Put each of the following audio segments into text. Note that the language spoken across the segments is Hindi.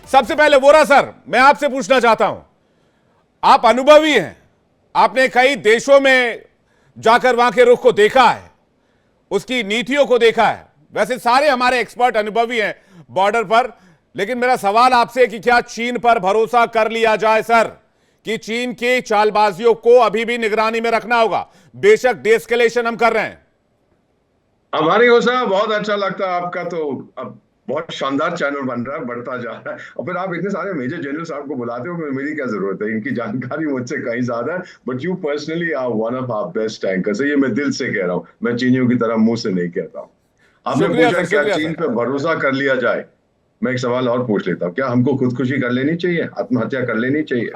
सबसे पहले वोरा सर, मैं आपसे पूछना चाहता हूं, आप अनुभवी हैं, आपने कई देशों में जाकर वहां के रुख को देखा है, उसकी नीतियों को देखा है। वैसे सारे हमारे एक्सपर्ट अनुभवी हैं बॉर्डर पर, लेकिन मेरा सवाल आपसे कि क्या चीन पर भरोसा कर लिया जाए सर, कि चीन की चालबाजियों को अभी भी निगरानी में रखना होगा? बेशक डेस्केलेशन हम कर रहे हैं। हमारी हो साहब, बहुत अच्छा लगता है आपका, तो अब बहुत शानदार चैनल बन रहा है, बढ़ता जा रहा है। और फिर आप इतने सारे मेजर जनरल साहब को बुलाते हो, मेरी क्या जरूरत है? इनकी जानकारी मुझसे कहीं ज्यादा है। But you personally are one of our best anchors. ये मैं दिल से कह रहा हूँ, मैं चीनियों की तरह मुंह से नहीं कहता हूँ। आपने शुक्रिया पूछा सर, क्या शुक्रिया चीन सर। पे भरोसा कर लिया जाए। मैं एक सवाल और पूछ लेता हूँ, क्या हमको खुदकुशी कर लेनी चाहिए, आत्महत्या कर लेनी चाहिए?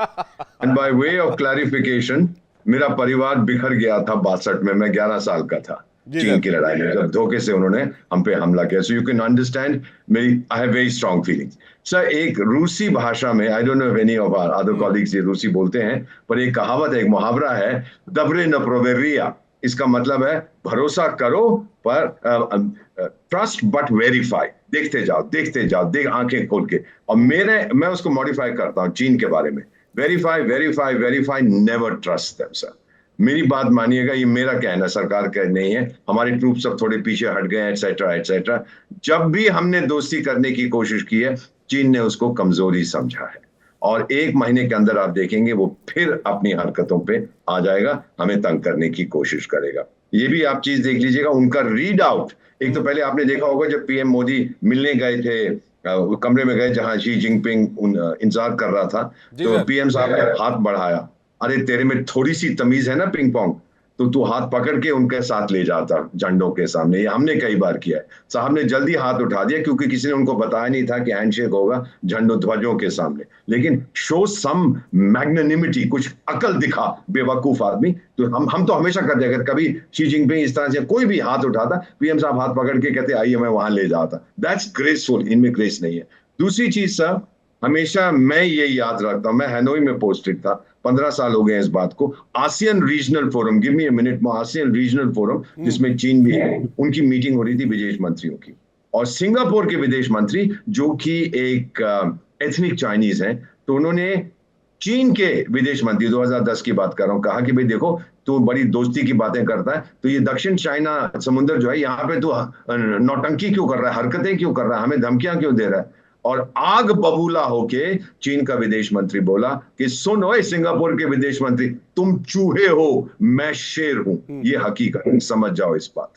And by way of clarification, मेरा परिवार बिखर गया था 62 में, मैं 11 साल का था जी चीन सर। की लड़ाई में, जब धोखे से उन्होंने हम पे हमला किया। सो यू कैन अंडरस्टैंड मेरी, I have very strong feelings. Sir, एक रूसी भाषा में, I don't know if any of our other colleagues ये रूसी बोलते हैं, पर एक कहावत है, एक मुहावरा है, दबरे न प्रोवेरिया। इसका मतलब है भरोसा करो पर ट्रस्ट बट वेरीफाई। देखते जाओ, देख आंखें खोल के। और मैं उसको मॉडिफाई करता हूँ चीन के बारे में, verify verify verify, never trust them sir. मेरी बात मानिएगा, ये मेरा कहना, सरकार का नहीं है। हमारे ट्रूप सब थोड़े पीछे हट गए, एटसेट्रा एटसेट्रा। जब भी हमने दोस्ती करने की कोशिश की है, चीन ने उसको कमजोरी समझा है, और 1 महीने के अंदर आप देखेंगे वो फिर अपनी हरकतों पे आ जाएगा, हमें तंग करने की कोशिश करेगा। ये भी आप चीज देख लीजिएगा, उनका रीड आउट। एक तो पहले आपने देखा होगा जब पीएम मोदी मिलने गए थे, कमरे में गए जहां शी जिनपिंग इंतजार कर रहा था, जी तो सर। पीएम साहब ने हाथ बढ़ाया। अरे तेरे में थोड़ी सी तमीज है ना पिंग पोंग, तो तू हाथ पकड़ के उनके साथ ले जाता झंडों के सामने। ये हमने कई बार किया है। साहब ने जल्दी हाथ उठा दिया, क्योंकि किसी ने उनको बताया नहीं था कि हैंडशेक होगा झंडों ध्वजों के सामने। लेकिन शो सम मैग्नेनिमिटी, कुछ अकल दिखा बेवकूफ आदमी। तो हम तो हमेशा कर दिया, कभी शी जिनपिंग इस तरह से कोई भी हाथ उठाता, पीएम साहब हाथ पकड़ के कहते आइए मैं वहां ले जाता। दैट्स ग्रेसफुल, इनमें ग्रेस नहीं है। दूसरी चीज सर, हमेशा मैं ये याद रखता हूं, मैं हैनोई में पोस्टेड था, 15 साल हो गए इस बात को। ASEAN regional forum, give me a minute, ASEAN regional forum जिसमें चीन भी है, उनकी मीटिंग हो रही थी विदेश मंत्रियों की, और सिंगापुर के विदेश मंत्री जो कि एक एथनिक चाइनीज हैं, तो उन्होंने चीन के विदेश मंत्री, 2010 की बात कर रहा हूं, कहा कि भाई देखो, तू बड़ी दोस्ती की बातें करता है, तो ये दक्षिण चाइना समुद्र जो है, यहाँ पे तू नौटंकी क्यों कर रहा है, हरकतें क्यों कर रहा है, हमें धमकियां क्यों दे रहा है? और आग बबूला होके चीन का विदेश मंत्री बोला कि सुन ओए सिंगापुर के विदेश मंत्री, तुम चूहे हो, मैं शेर हूं, ये हकीकत, समझ जाओ इस बात।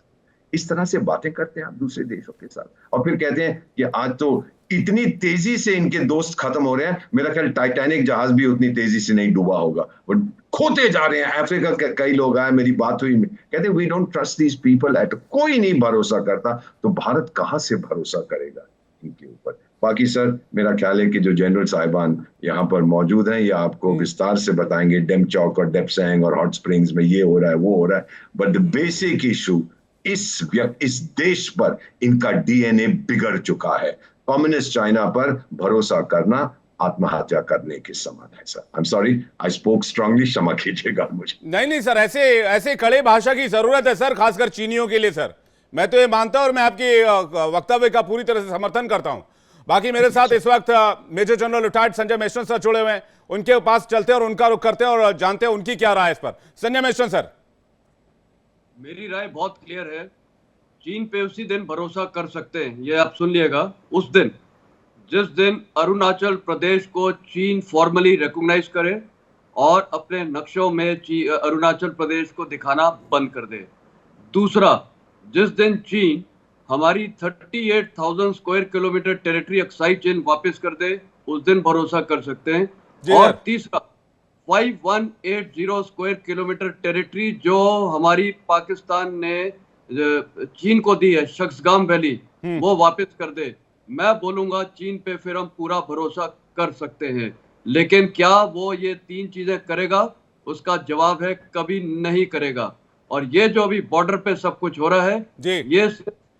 इस तरह से बातें करते हैं आप दूसरे देशों के साथ, और फिर कहते हैं कि आज तो इतनी तेजी से इनके दोस्त खत्म हो रहे हैं, मेरा ख्याल टाइटैनिक जहाज भी उतनी तेजी से नहीं डूबा होगा, वो खोते जा रहे हैं। अफ्रीका के कई लोग आए, मेरी बात हुई, कहते we don't trust these people at, कोई नहीं भरोसा करता, तो भारत कहां से भरोसा करेगा इनके ऊपर? बाकी सर, मेरा ख्याल है कि जो जनरल साहिबान यहाँ पर मौजूद हैं, ये आपको विस्तार से बताएंगे, डेम चौक और डेप्सैंग और हॉट स्प्रिंग्स में ये हो रहा है, वो हो रहा है। बट द बेसिक इशू, इस देश पर इनका डीएनए बिगड़ चुका है। कम्युनिस्ट चाइना पर भरोसा करना आत्महत्या करने के समान है sir. I am sorry, I spoke strongly, क्षमा कीजिएगा मुझे। नहीं नहीं सर, ऐसे ऐसे कड़े भाषा की जरूरत है सर, खासकर चीनियों के लिए सर। मैं तो ये मानता हूं और मैं आपकी वक्तव्य का पूरी तरह से समर्थन करता हूं। बाकी मेरे साथ इस वक्त major general retired Sanjay Meshram sir जुड़े हुए हैं, उनके पास चलते हैं और उनका रुख करते हैं और जानते हैं उनकी क्या राय है इस पर। संजय मेश्राम सर। मेरी राय बहुत क्लियर है, चीन पे उसी दिन भरोसा कर सकते हैं, ये आप सुन लिएगा, उस दिन जिस दिन अरुणाचल प्रदेश को चीन फॉर्मली रिकॉग्नाइज करे और अपने नक्शों में अरुणाचल प्रदेश को दिखाना बंद कर दे। दूसरा, जिस दिन चीन हमारी 38,000 square kilometre territory excise chain वापस कर दे, उस दिन भरोसा कर सकते हैं। और तीसरा, 5180 स्क्वायर किलोमीटर टेरिटरी जो हमारी पाकिस्तान ने चीन को दी है, शक्सगाम वैली, वो वापस कर दे। मैं बोलूंगा चीन पे फिर हम पूरा भरोसा कर सकते हैं। लेकिन क्या वो ये 3 चीजें करेगा? उसका जवाब है कभी नहीं करेगा। और ये जो अभी बॉर्डर पे सब कुछ हो रहा है, ये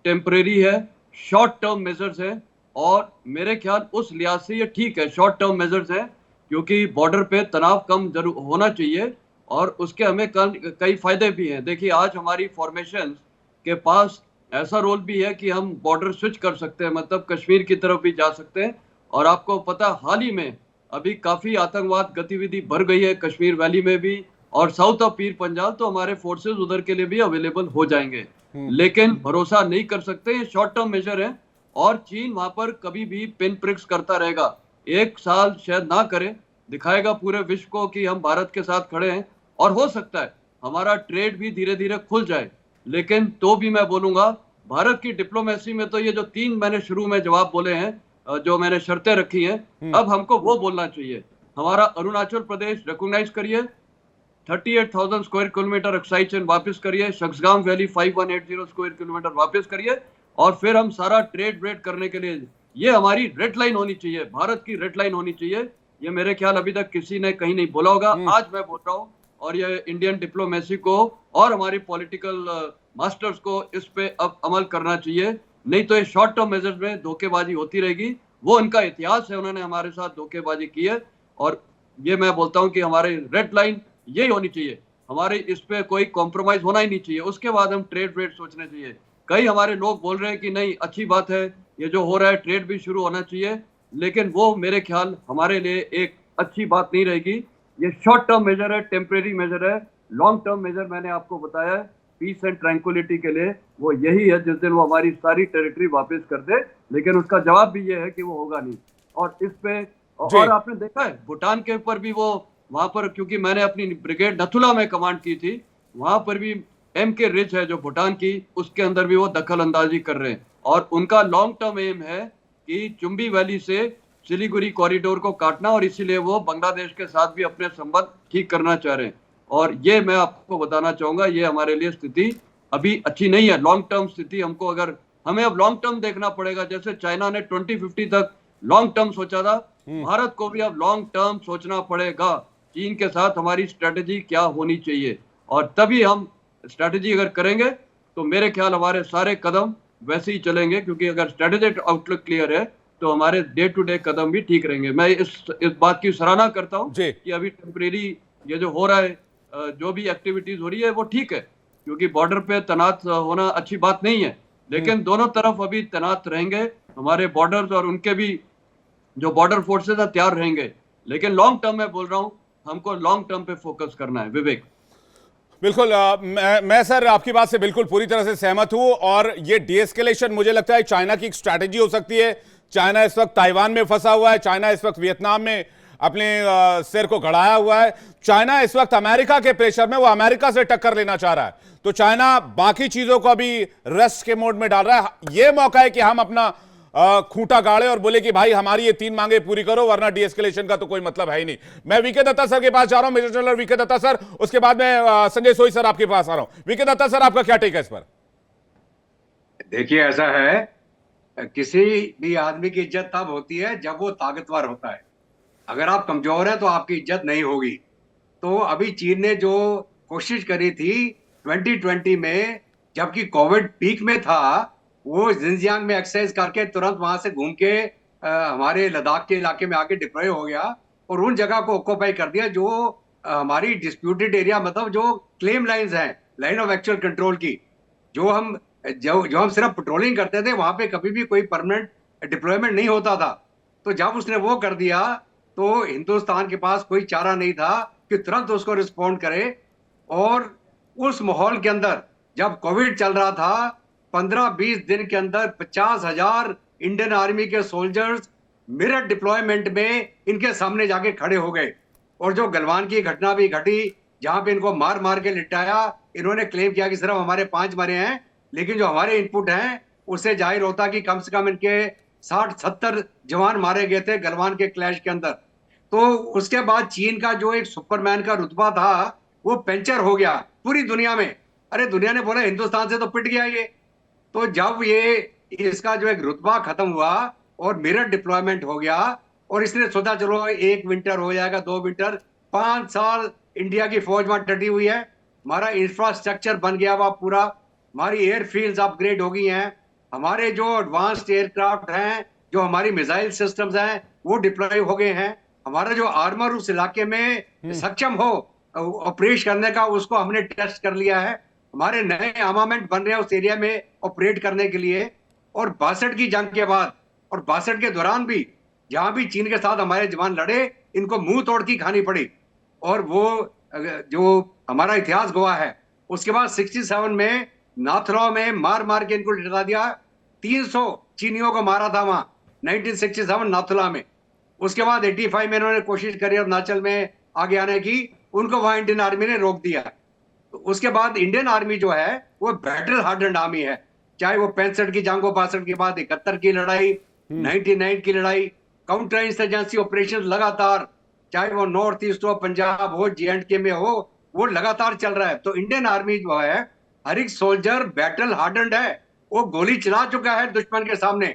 टेम्परेरी है, शॉर्ट टर्म मेजर्स है। और मेरे ख्याल उस लिहाज से ये ठीक है, शॉर्ट टर्म मेजर्स है, क्योंकि बॉर्डर पे तनाव कम जरूर होना चाहिए और उसके हमें कई फायदे भी हैं। देखिए, आज हमारी फॉर्मेशन के पास ऐसा रोल भी है कि हम बॉर्डर स्विच कर सकते हैं, मतलब कश्मीर की तरफ भी जा सकते हैं और आपको पता हाल ही में अभी काफी आतंकवाद गतिविधि बढ़ गई है कश्मीर वैली में भी और साउथ ऑफ पीर पंजाल, तो हमारे फोर्सेस उधर के लिए भी अवेलेबल हो जाएंगे। लेकिन भरोसा नहीं कर सकते, ये शॉर्ट टर्म मेजर है और चीन वहां पर कभी भी पिन प्रिक्स करता रहेगा। एक साल शायद ना करे, दिखाएगा पूरे विश्व को कि हम भारत के साथ खड़े हैं और हो सकता है हमारा ट्रेड भी धीरे धीरे खुल जाए। लेकिन तो भी मैं बोलूंगा भारत की डिप्लोमेसी में तो ये जो 3 मैंने शुरू में जवाब बोले हैं, जो मैंने शर्तें रखी हैं, अब हमको वो बोलना चाहिए। हमारा अरुणाचल प्रदेश रिकॉग्नाइज करिए, 38,000 स्क्वायर किलोमीटर एक्साइज चेन वापस करिए, शक्सगाम वैली 5180 स्क्वायर किलोमीटर वापस करिए और फिर हम सारा ट्रेड व्रेड करने के लिए, ये हमारी रेड लाइन होनी चाहिए, भारत की रेड लाइन होनी चाहिए। ये मेरे ख्याल अभी तक किसी ने कहीं नहीं बोला होगा, आज मैं बोल रहा हूँ। और ये इंडियन डिप्लोमेसी को और हमारी पॉलिटिकल मास्टर्स को इस पे अब अमल करना चाहिए, नहीं तो ये शॉर्ट टर्म मेजर्स में धोखेबाजी होती रहेगी। वो उनका इतिहास है, उन्होंने हमारे साथ धोखेबाजी की है और ये मैं बोलता हूँ कि हमारी रेड लाइन यही होनी चाहिए, हमारे इस पे कोई कॉम्प्रोमाइज होना ही नहीं चाहिए। उसके बाद हम ट्रेड वेड सोचने चाहिए। कई हमारे लोग बोल रहे हैं कि नहीं अच्छी बात है, ये जो हो रहा है ट्रेड भी शुरू होना चाहिए, लेकिन वो मेरे ख्याल हमारे लिए एक अच्छी बात नहीं रहेगी। ये शॉर्ट टर्म मेजर है, टेम्परेरी मेजर है। लॉन्ग टर्म मेजर मैंने आपको बताया है पीस एंड ट्रैंक्विलिटी के लिए, वो यही है जिस दिन वो हमारी सारी टेरिटरी वापस कर दे, लेकिन उसका जवाब भी ये है कि वो होगा नहीं। और इस पे और आपने देखा है भूटान के ऊपर भी वो वहां पर, क्योंकि मैंने अपनी ब्रिगेड नथुला में कमांड की थी, वहां पर भी MK रिज है जो भूटान की, उसके अंदर भी वो दखल अंदाजी कर रहे हैं और उनका लॉन्ग टर्म एम है कि चुंबी वैली से सिलीगुड़ी कॉरिडोर को काटना और इसीलिए वो बांग्लादेश के साथ भी अपने संबंध ठीक करना चाह रहे हैं। और ये मैं आपको बताना चाहूंगा, ये हमारे लिए स्थिति अभी अच्छी नहीं है। लॉन्ग टर्म स्थिति हमको, अगर हमें अब लॉन्ग टर्म देखना पड़ेगा, जैसे चाइना ने 2050 तक लॉन्ग टर्म सोचा था, भारत को भी अब लॉन्ग टर्म सोचना पड़ेगा। चीन के साथ हमारी स्ट्रेटेजी क्या होनी चाहिए और तभी हम स्ट्रेटेजी अगर करेंगे तो मेरे ख्याल हमारे सारे कदम वैसे ही चलेंगे, क्योंकि अगर स्ट्रेटेजिक आउटलुक क्लियर है तो हमारे डे टू डे कदम भी ठीक रहेंगे। मैं इस बात की सराहना करता हूं कि अभी टेम्परेरी ये जो हो रहा है, जो भी एक्टिविटीज हो रही है वो ठीक है, क्योंकि बॉर्डर पे तैनात होना अच्छी बात नहीं है, लेकिन दोनों तरफ अभी तैनात रहेंगे हमारे बॉर्डर्स और उनके भी जो बॉर्डर फोर्सेस है तैयार रहेंगे। लेकिन लॉन्ग टर्म में बोल रहा हूं, हमको लॉन्ग टर्म पे फोकस करना है। विवेक, बिल्कुल मैं सर आपकी बात से बिल्कुल पूरी तरह से सहमत हूं और ये डीएस्केलेशन मुझे लगता है चाइना की एक स्ट्रैटेजी हो सकती है। चाइना इस वक्त ताइवान में फंसा हुआ है, चाइना इस वक्त वियतनाम में अपने सिर को गड़ाया हुआ है, चाइना इस वक्त अमेरिका के प्रेशर में वो अमेरिका से टक्कर लेना चाह रहा है, तो चाइना बाकी चीजों को अभी रेस्ट के मोड में डाल रहा है। ये मौका है कि हम अपना खूंटा गाड़े और बोले कि भाई हमारी ये 3 मांगे पूरी करो, वरना डीएस्केलेशन का तो कोई मतलब है ही नहीं। मैं वीके दत्ता सर के पास जा रहा हूं, major general VK Dutta sir, उसके बाद में संजय सोई सर आपके पास आ रहा हूं। वीके दत्ता सर, आपका क्या टेक है इस पर? देखिए, ऐसा है, किसी भी आदमी की इज्जत तब होती है जब वो ताकतवर होता है। अगर आप कमजोर हैं तो आपकी इज्जत नहीं होगी। तो अभी चीन ने जो कोशिश करी थी 2020 में, जबकि कोविड पीक में था, वो जिनजियांग में एक्सरसाइज करके तुरंत वहां से घूम के हमारे लद्दाख के इलाके में आके डिप्लॉय हो गया और उन जगह को ऑक्यूपाई कर दिया जो हमारी डिस्प्यूटेड एरिया, मतलब जो क्लेम लाइंस हैं, लाइन ऑफ एक्चुअल कंट्रोल की, जो हम सिर्फ पेट्रोलिंग करते थे, वहां पे कभी भी कोई परमानेंट डिप्लॉयमेंट नहीं होता था। तो जब उसने वो कर दिया तो हिंदुस्तान के पास कोई चारा नहीं था कि तुरंत उसको रिस्पॉन्ड करे। और उस माहौल के अंदर जब कोविड चल रहा था, 15-20 दिन के अंदर 50,000 इंडियन आर्मी के सोल्जर्स मिरर डिप्लॉयमेंट में इनके सामने जाके खड़े हो गए। और जो गलवान की घटना भी घटी, जहां पे इनको मार मार के लिटाया, इन्होंने क्लेम किया कि सिर्फ हमारे 5 मरे हैं, लेकिन जो हमारे इनपुट हैं उससे जाहिर होता कि कम से कम इनके 60-70 जवान मारे गए थे गलवान के क्लैश के अंदर। तो उसके बाद चीन का जो एक सुपरमैन का रुतबा था वो पंचर हो गया पूरी दुनिया में। अरे दुनिया ने बोला हिंदुस्तान से तो पिट गया ये। तो जब ये इसका जो एक रुतबा खत्म हुआ और मिरर डिप्लॉयमेंट हो गया और इसने सोचा चलो 1 विंटर हो जाएगा, 2 विंटर, 5 साल इंडिया की फौज वहां डटी हुई है, हमारा इंफ्रास्ट्रक्चर बन गया हुआ पूरा, हमारी एयरफील्ड्स अपग्रेड हो गई हैं, हमारे जो एडवांस्ड एयरक्राफ्ट हैं, जो हमारी मिसाइल सिस्टम्स हैं वो डिप्लॉय हो गए हैं, हमारा जो आर्मर उस इलाके में सक्षम हो ऑपरेट करने का उसको हमने टेस्ट कर लिया है, हमारे नए आर्मामेंट बन रहे हैं उस एरिया में ऑपरेट करने के लिए। और 62 की जंग के बाद और 62 के दौरान भी जहां भी चीन के साथ हमारे जवान लड़े, इनको मुंह तोड़ की खानी पड़ी। और वो जो हमारा इतिहास गवाह है, उसके बाद 67 में नाथुला में मार मार के इनको लिटा दिया। 300 चीनियों को मारा था वहां 1967 नाथुला में। उसके बाद 85 में इन्होंने कोशिश करी अरुणाचल में आगे आने की, उनको वहां इंडियन आर्मी ने रोक दिया। तो उसके बाद इंडियन आर्मी जो है वो बैटल हार्डन्ड आर्मी है, चाहे वो 65 की जंग हो, 62 के बाद 71 की लड़ाई, 99 की लड़ाई, काउंटर इंसर्जेंसी ऑपरेशन लगातार, चाहे वो नॉर्थ ईस्ट हो, पंजाब हो, J&K में हो, वो लगातार चल रहा है। तो इंडियन आर्मी जो है, हर एक सोल्जर बैटल हार्डन्ड है, वो गोली चला चुका है दुश्मन के सामने।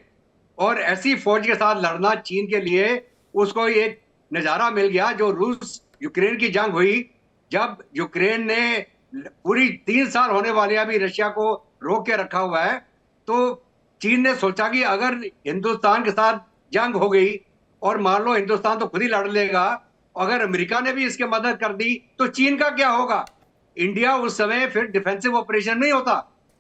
और ऐसी फौज के साथ लड़ना चीन के लिए, उसको एक नजारा मिल गया जो रूस यूक्रेन की जंग हुई, जब यूक्रेन ने पूरी 3 साल होने वाले अभी रशिया को रोक के रखा हुआ है, तो चीन ने सोचा कि अगर हिंदुस्तान के साथ जंग हो गई और मान लो हिंदुस्तान तो खुद ही लड़ लेगा, अगर अमेरिका ने भी इसके मदद कर दी तो चीन का क्या होगा। इंडिया उस समय फिर डिफेंसिव ऑपरेशन नहीं होता,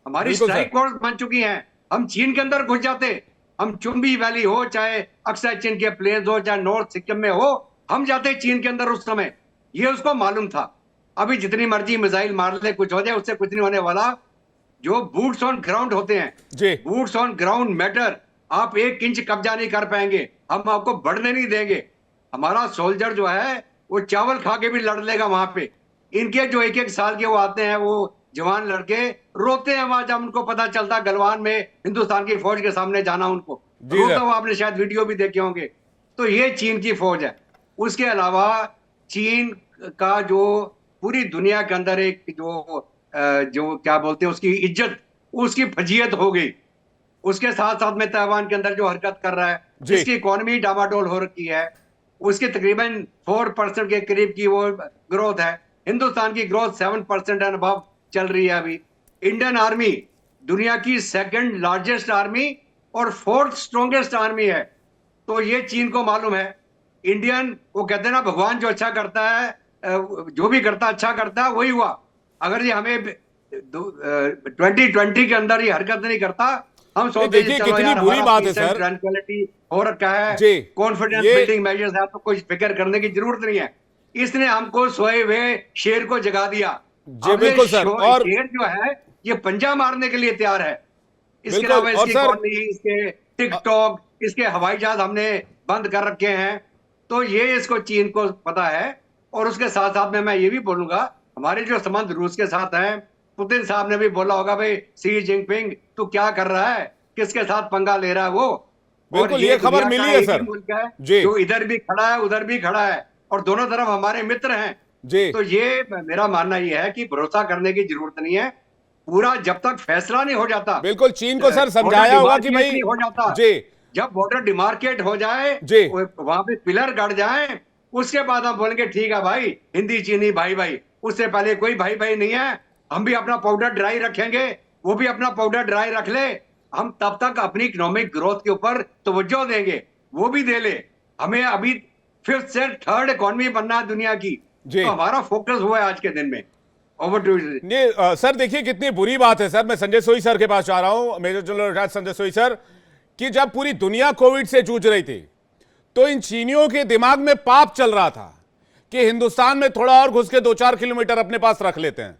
हमारी बिल्कुल सर। स्ट्राइक फोर्स बन चुकी हैं, हम चीन के अंदर घुस जाते, हम चुंबी वैली हो, चाहे अक्साई चीन के प्लेन्स हो, चाहे नॉर्थ सिक्किम में हो, हम जाते चीन के अंदर उस समय। ये उसको मालूम था। अभी जितनी मर्जी मिसाइल मार ले, कुछ हो जाए, उससे कुछ नहीं होने वाला। जो बूट्स ऑन ग्राउंड होते हैं, जी बूट्स ऑन ग्राउंड मैटर। आप 1 इंच कब्जा नहीं कर पाएंगे, हम आपको बढ़ने नहीं देंगे। हमारा सोल्जर जो है वो चावल खा के भी लड़ लेगा वहां पे। इनके जो 1-1 साल के वो आते हैं, वो जवान लड़के रोते हैं वहां, जब उनको पता चलता गलवान में हिंदुस्तान की फौज के सामने जाना, उनको जी रोता सर। हुआ आपने शायद वीडियो भी देखे होंगे। तो ये चीन की फौज है। उसके अलावा चीन का जो पूरी दुनिया के अंदर एक जो क्या बोलते हैं, उसकी इज्जत, उसकी फजीयत हो गई। उसके साथ साथ में ताइवान के अंदर जो हरकत कर रहा है, जी। जिसकी इकोनॉमी डामाडोल हो रखी है, उसके तकरीबन 4% के करीब की वो ग्रोथ है। हिंदुस्तान की ग्रोथ 7% एंड अबव चल रही है अभी। इंडियन आर्मी दुनिया की 2nd लार्जेस्ट आर्मी और 4th स्ट्रॉन्गेस्ट आर्मी है। तो ये चीन को मालूम है। इंडियन, वो कहते हैं ना, भगवान जो अच्छा करता है, जो भी करता अच्छा करता है, वही हुआ। अगर ये हमें 2020 के अंदर ये हरकत नहीं करता, हम सोचते देखिए कितनी बुरी बात है सर। ट्रांक्विलिटी हो रखा है, जी कॉन्फिडेंस ये बिल्डिंग मेजर्स है, तो कोई फिक्र करने की जरूरत नहीं है। इसने हमको सोए हुए शेर को जगा दिया। जी अब ये बिल्कुल सर। और शेर जो है, ये पंजा मारने के लिए तैयार है। इसके बिल्कुल। अलावा और इसकी सर इकोनॉमी, इसके टिकटॉक, इसके हवाई जहाज हमने बंद कर रखे हैं। तो ये इसको चीन को पता है। और उसके साथ साथ में मैं ये भी बोलूंगा, हमारे जो संबंध रूस के साथ हैं, पुतिन साहब ने भी बोला होगा, भाई सी जिनपिंग तू क्या कर रहा है, किसके साथ पंगा ले रहा है वो। और बिल्कुल ये खबर दुनिया मिली का है एक ही सर। मुल्क है जी जो इधर भी खड़ा है, उधर भी खड़ा है, और दोनों तरफ हमारे मित्र हैं। जी तो ये मेरा मानना ये है कि भरोसा करने की जरूरत नहीं है। पूरा जब तक फैसला नहीं हो जाता, बिल्कुल चीन को सर बॉर्डर समझाया होगा कि डिमार्केट भाई। नहीं हो जाता, जी जब बॉर्डर डिमार्केट हो जाए, जी वहां पे पिलर गड़ जाए, उसके बाद हम बोलेंगे ठीक है भाई, हिंदी चीनी भाई भाई। उससे पहले कोई भाई भाई नहीं है। हम भी अपना पाउडर ड्राई रखेंगे, वो भी अपना पाउडर ड्राई रख ले। हम तब तक अपनी इकोनॉमिक ग्रोथ के ऊपर तवज्जो देंगे, वो भी दे ले। हमें अभी 5th से 3rd इकोनॉमी बनना है दुनिया की, जी। तो हमारा फोकस हुआ है आज के दिन में। ओवर टू नहीं सर, देखिए कितनी बुरी बात है सर। मैं संजय सोई सर के पास जा रहा हूं, मेजर जनरल रिटायर्ड संजय सोई सर, कि जब पूरी दुनिया कोविड से जूझ रही थी, तो इन चीनियों के दिमाग में पाप चल रहा था कि हिंदुस्तान में थोड़ा और घुस के 2-4 किलोमीटर अपने पास रख लेते हैं।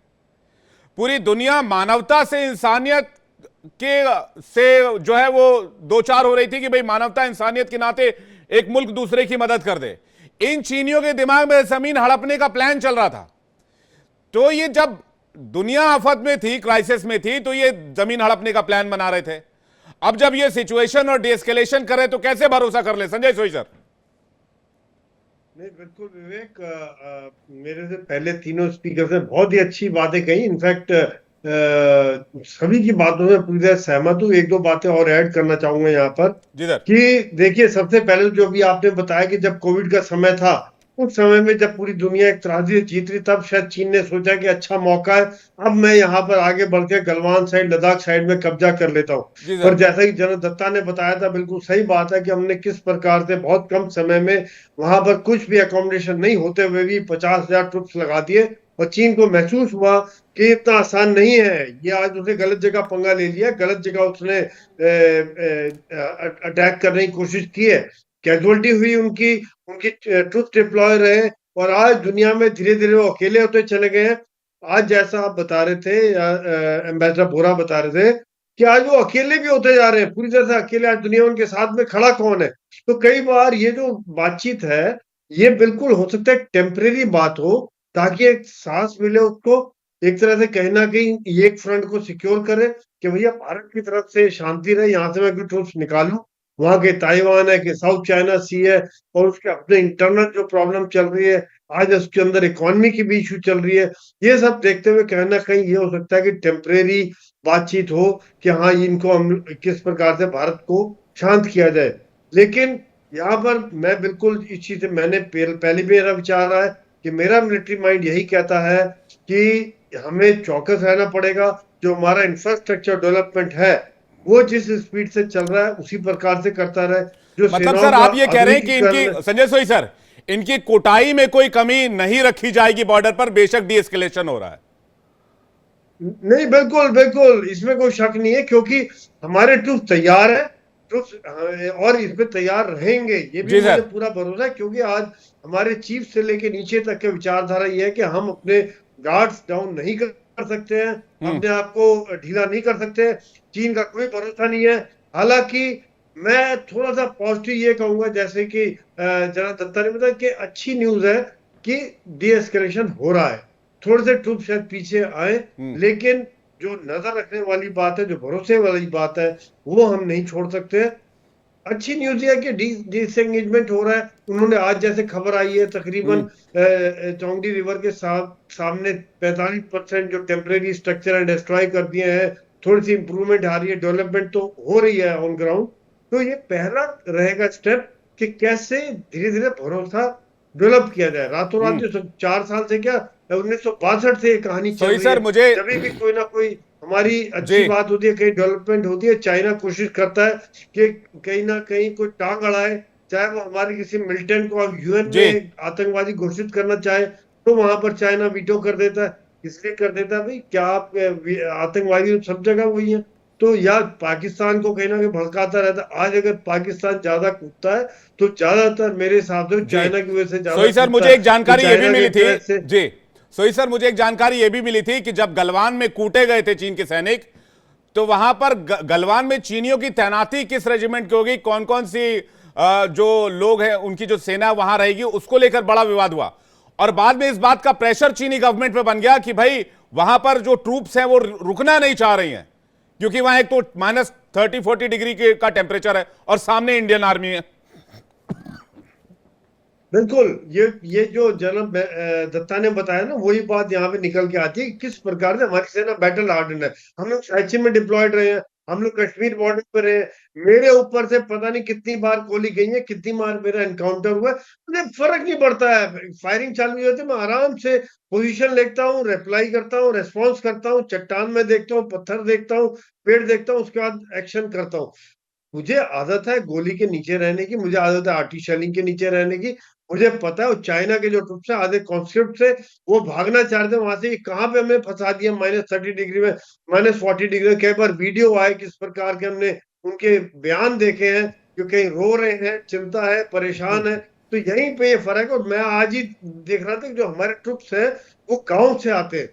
पूरी दुनिया मानवता से, इंसानियत के से जो है वो 2-4 हो रही थी कि भाई मानवता इंसानियत के नाते एक मुल्क दूसरे की मदद कर दे। इन चीनियों के दिमाग में जमीन हड़पने का प्लान चल रहा था। तो ये जब दुनिया आफत में थी, क्राइसिस में थी, तो ये जमीन हड़पने का प्लान बना रहे थे। अब जब ये सिचुएशन और डीएस्केलेशन करे तो कैसे भरोसा कर ले संजय सोई सर? नहीं, बिल्कुल विवेक, मेरे से पहले तीनों स्पीकर ने बहुत ही अच्छी बातें कही। इनफैक्ट सभी की बातों में पूरी तरह सहमत हूँ। 1-2 बातें और ऐड करना चाहूंगा यहाँ पर जी सर। कि देखिए, सबसे पहले जो भी आपने बताया कि जब कोविड का समय था, उस समय में जब पूरी दुनिया एक त्रासदी जीत रही, तब शायद चीन ने सोचा कि अच्छा मौका है, अब मैं यहाँ पर आगे बढ़ के गलवान साइड, लद्दाख साइड में कब्जा कर लेता हूँ। और जैसा कि जनरल दत्ता ने बताया था, बिल्कुल सही बात है कि हमने किस प्रकार से बहुत कम समय में वहां पर कुछ भी अकोमोडेशन नहीं होते हुए भी 50,000 ट्रुप्स लगा दिए। और चीन को महसूस हुआ कि इतना आसान नहीं है। ये आज उसने गलत जगह पंगा ले लिया, गलत जगह उसने अटैक करने की कोशिश की है। कैजुअलिटी हुई उनकी, उनकी ट्रूथ डिप्लॉय रहे, और आज दुनिया में धीरे धीरे वो अकेले होते चले गए हैं। आज जैसा आप बता रहे थे, एम्बेसडर बोरा बता रहे थे कि आज वो अकेले भी होते जा रहे हैं, पूरी तरह से अकेले। आज दुनिया उनके साथ में खड़ा कौन है? तो कई बार ये जो बातचीत है, ये बिल्कुल हो सकता है टेम्परेरी बात हो, ताकि एक सांस मिले उसको, एक तरह से कहीं ना कहीं ये एक फ्रंट को सिक्योर करे कि भैया भारत की तरफ से शांति रहे, यहाँ से मैं कुछ ट्रूप्स निकालूं, वहां के ताइवान है कि साउथ चाइना सी है, और उसके अपने इंटरनल जो प्रॉब्लम चल रही है, आज उसके अंदर इकोनॉमी की भी इशू चल रही है, ये सब देखते हुए कहीं ना कहीं ये हो सकता है कि टेम्परेरी बातचीत हो कि हाँ, इनको हम किस प्रकार से भारत को शांत किया जाए। लेकिन यहाँ पर मैं बिल्कुल इस चीज से, मैंने पहले भी मेरा विचार रहा है कि मेरा मिलिट्री माइंड यही कहता है कि हमें चौकस रहना पड़ेगा। जो हमारा इंफ्रास्ट्रक्चर डेवलपमेंट है, वो जिस स्पीड से चल रहा है उसी प्रकार से करता रहे। जो मतलब सेनाओं सर का आप ये कह रहे हैं कि आधुनिकीकरण, इनकी, संजय सोई सर, इनकी कोटाई में कोई कमी नहीं रखी जाएगी बॉर्डर पर, बेशक डी एस्केलेशन हो रहा है। नहीं, बिल्कुल बिल्कुल इसमें कोई शक नहीं है, क्योंकि हमारे ट्रूप तैयार है, ट्रूप और इस पे तैयार रहेंगे, ये भी जी मुझे सर। पूरा भरोसा है। क्योंकि आज हमारे चीफ से लेके नीचे तक के विचारधारा ये है कि हम अपने गार्ड्स डाउन नहीं कर सकते हैं, अपने आप को ढीला नहीं कर सकते। चीन का कोई भरोसा नहीं है। हालांकि मैं थोड़ा सा पॉजिटिव ये कहूंगा, जैसे कि जनाब दत्ता ने बताया कि अच्छी न्यूज है कि डी एस्केलेशन हो रहा है, थोड़े से ट्रूप शायद पीछे आए, लेकिन जो नजर रखने वाली बात है, जो भरोसे वाली बात है, वो हम नहीं छोड़ सकते। अच्छी न्यूज ये है कि डिसएंगेजमेंट हो रहा है। उन्होंने आज जैसे खबर आई है, तकरीबन चौंगडी रिवर के सामने 45% जो टेम्परेरी स्ट्रक्चर है डिस्ट्रॉय कर दिए हैं। थोड़ी सी इंप्रूवमेंट आ रही है, डेवलपमेंट तो हो रही है ऑन ग्राउंड। तो ये पहला रहेगा स्टेप कि कैसे धीरे धीरे भरोसा डेवलप किया जाए। रातों रात जो 4 साल से क्या, 1962 से ये कहानी चल सोई रही सर, है। मुझे जब भी कोई ना कोई हमारी अच्छी जी बात होती है, कहीं डेवलपमेंट होती है, चाइना कोशिश करता है कि कहीं ना कहीं कोई टांग अड़ाए, चाहे वो हमारे किसी मिलिटेंट को यूएन जी में आतंकवादी घोषित करना चाहे, तो वहां पर चाइना वीटो कर देता है। इसलिए कर देता है भाई, क्या आप आतंकवादी तो सब जगह वही है, तो या पाकिस्तान को कहीं ना कहीं भड़काता रहता है। आज अगर पाकिस्तान ज्यादा कूदता है, तो ज्यादातर मेरे हिसाब से जी चाइना की वजह से ज्यादा सोई सर, कूदता मुझे है। एक जानकारी तो ये भी चाइना मिली के थ्रेट से थी जी, सोई सर, मुझे एक जानकारी ये भी मिली थी कि जब गलवान में कूटे गए थे चीन के सैनिक, तो वहां पर गलवान में चीनियों की तैनाती किस रेजिमेंट की होगी, कौन कौन सी जो लोग हैं उनकी जो सेना वहां रहेगी, उसको लेकर बड़ा विवाद हुआ। और बाद में इस बात का प्रेशर चीनी गवर्नमेंट पे बन गया कि भाई वहां पर जो ट्रूप्स हैं वो रुकना नहीं चाह रही हैं, क्योंकि वहां एक तो -30-40 डिग्री का टेम्परेचर है और सामने इंडियन आर्मी है। बिल्कुल, ये जो जनरल दत्ता ने बताया ना, वही बात यहाँ पे निकल के आती है कि किस प्रकार से हमारी सेना बैटल हार्डन है। हम लोग सियाचिन में डिप्लॉयड रहे हैं, हम लोग कश्मीर बॉर्डर पर रहे हैं, मेरे ऊपर से पता नहीं कितनी बार गोली गई है, कितनी बार मेरा एनकाउंटर हुआ है, मुझे फर्क नहीं पड़ता है। फायरिंग चालू हुई होती है, मैं आराम से पोजीशन लेता हूँ, रिप्लाई करता हूँ, रेस्पॉन्स करता हूँ, चट्टान में देखता हूँ, पत्थर देखता हूँ, पेड़ देखता हूँ, उसके बाद एक्शन करता हूँ। मुझे आदत है गोली के नीचे रहने की, मुझे आदत है आर्टी शेलिंग के नीचे रहने की। मुझे पता है वो चाइना के जो ट्रूप्स हैं, आधे कॉन्सेप्ट से वो भागना चाहते हैं वहां से, कहां पे हमने फंसा दिया, -30 डिग्री में, -40 डिग्री में। कई बार वीडियो आए किस प्रकार के, हमने उनके बयान देखे हैं, जो कहीं रो रहे हैं, चिंता है, परेशान है। तो यहीं पे ये फर्क है। और मैं आज ही देख रहा था कि जो हमारे ट्रूप्स हैं वो गाँव से आते हैं,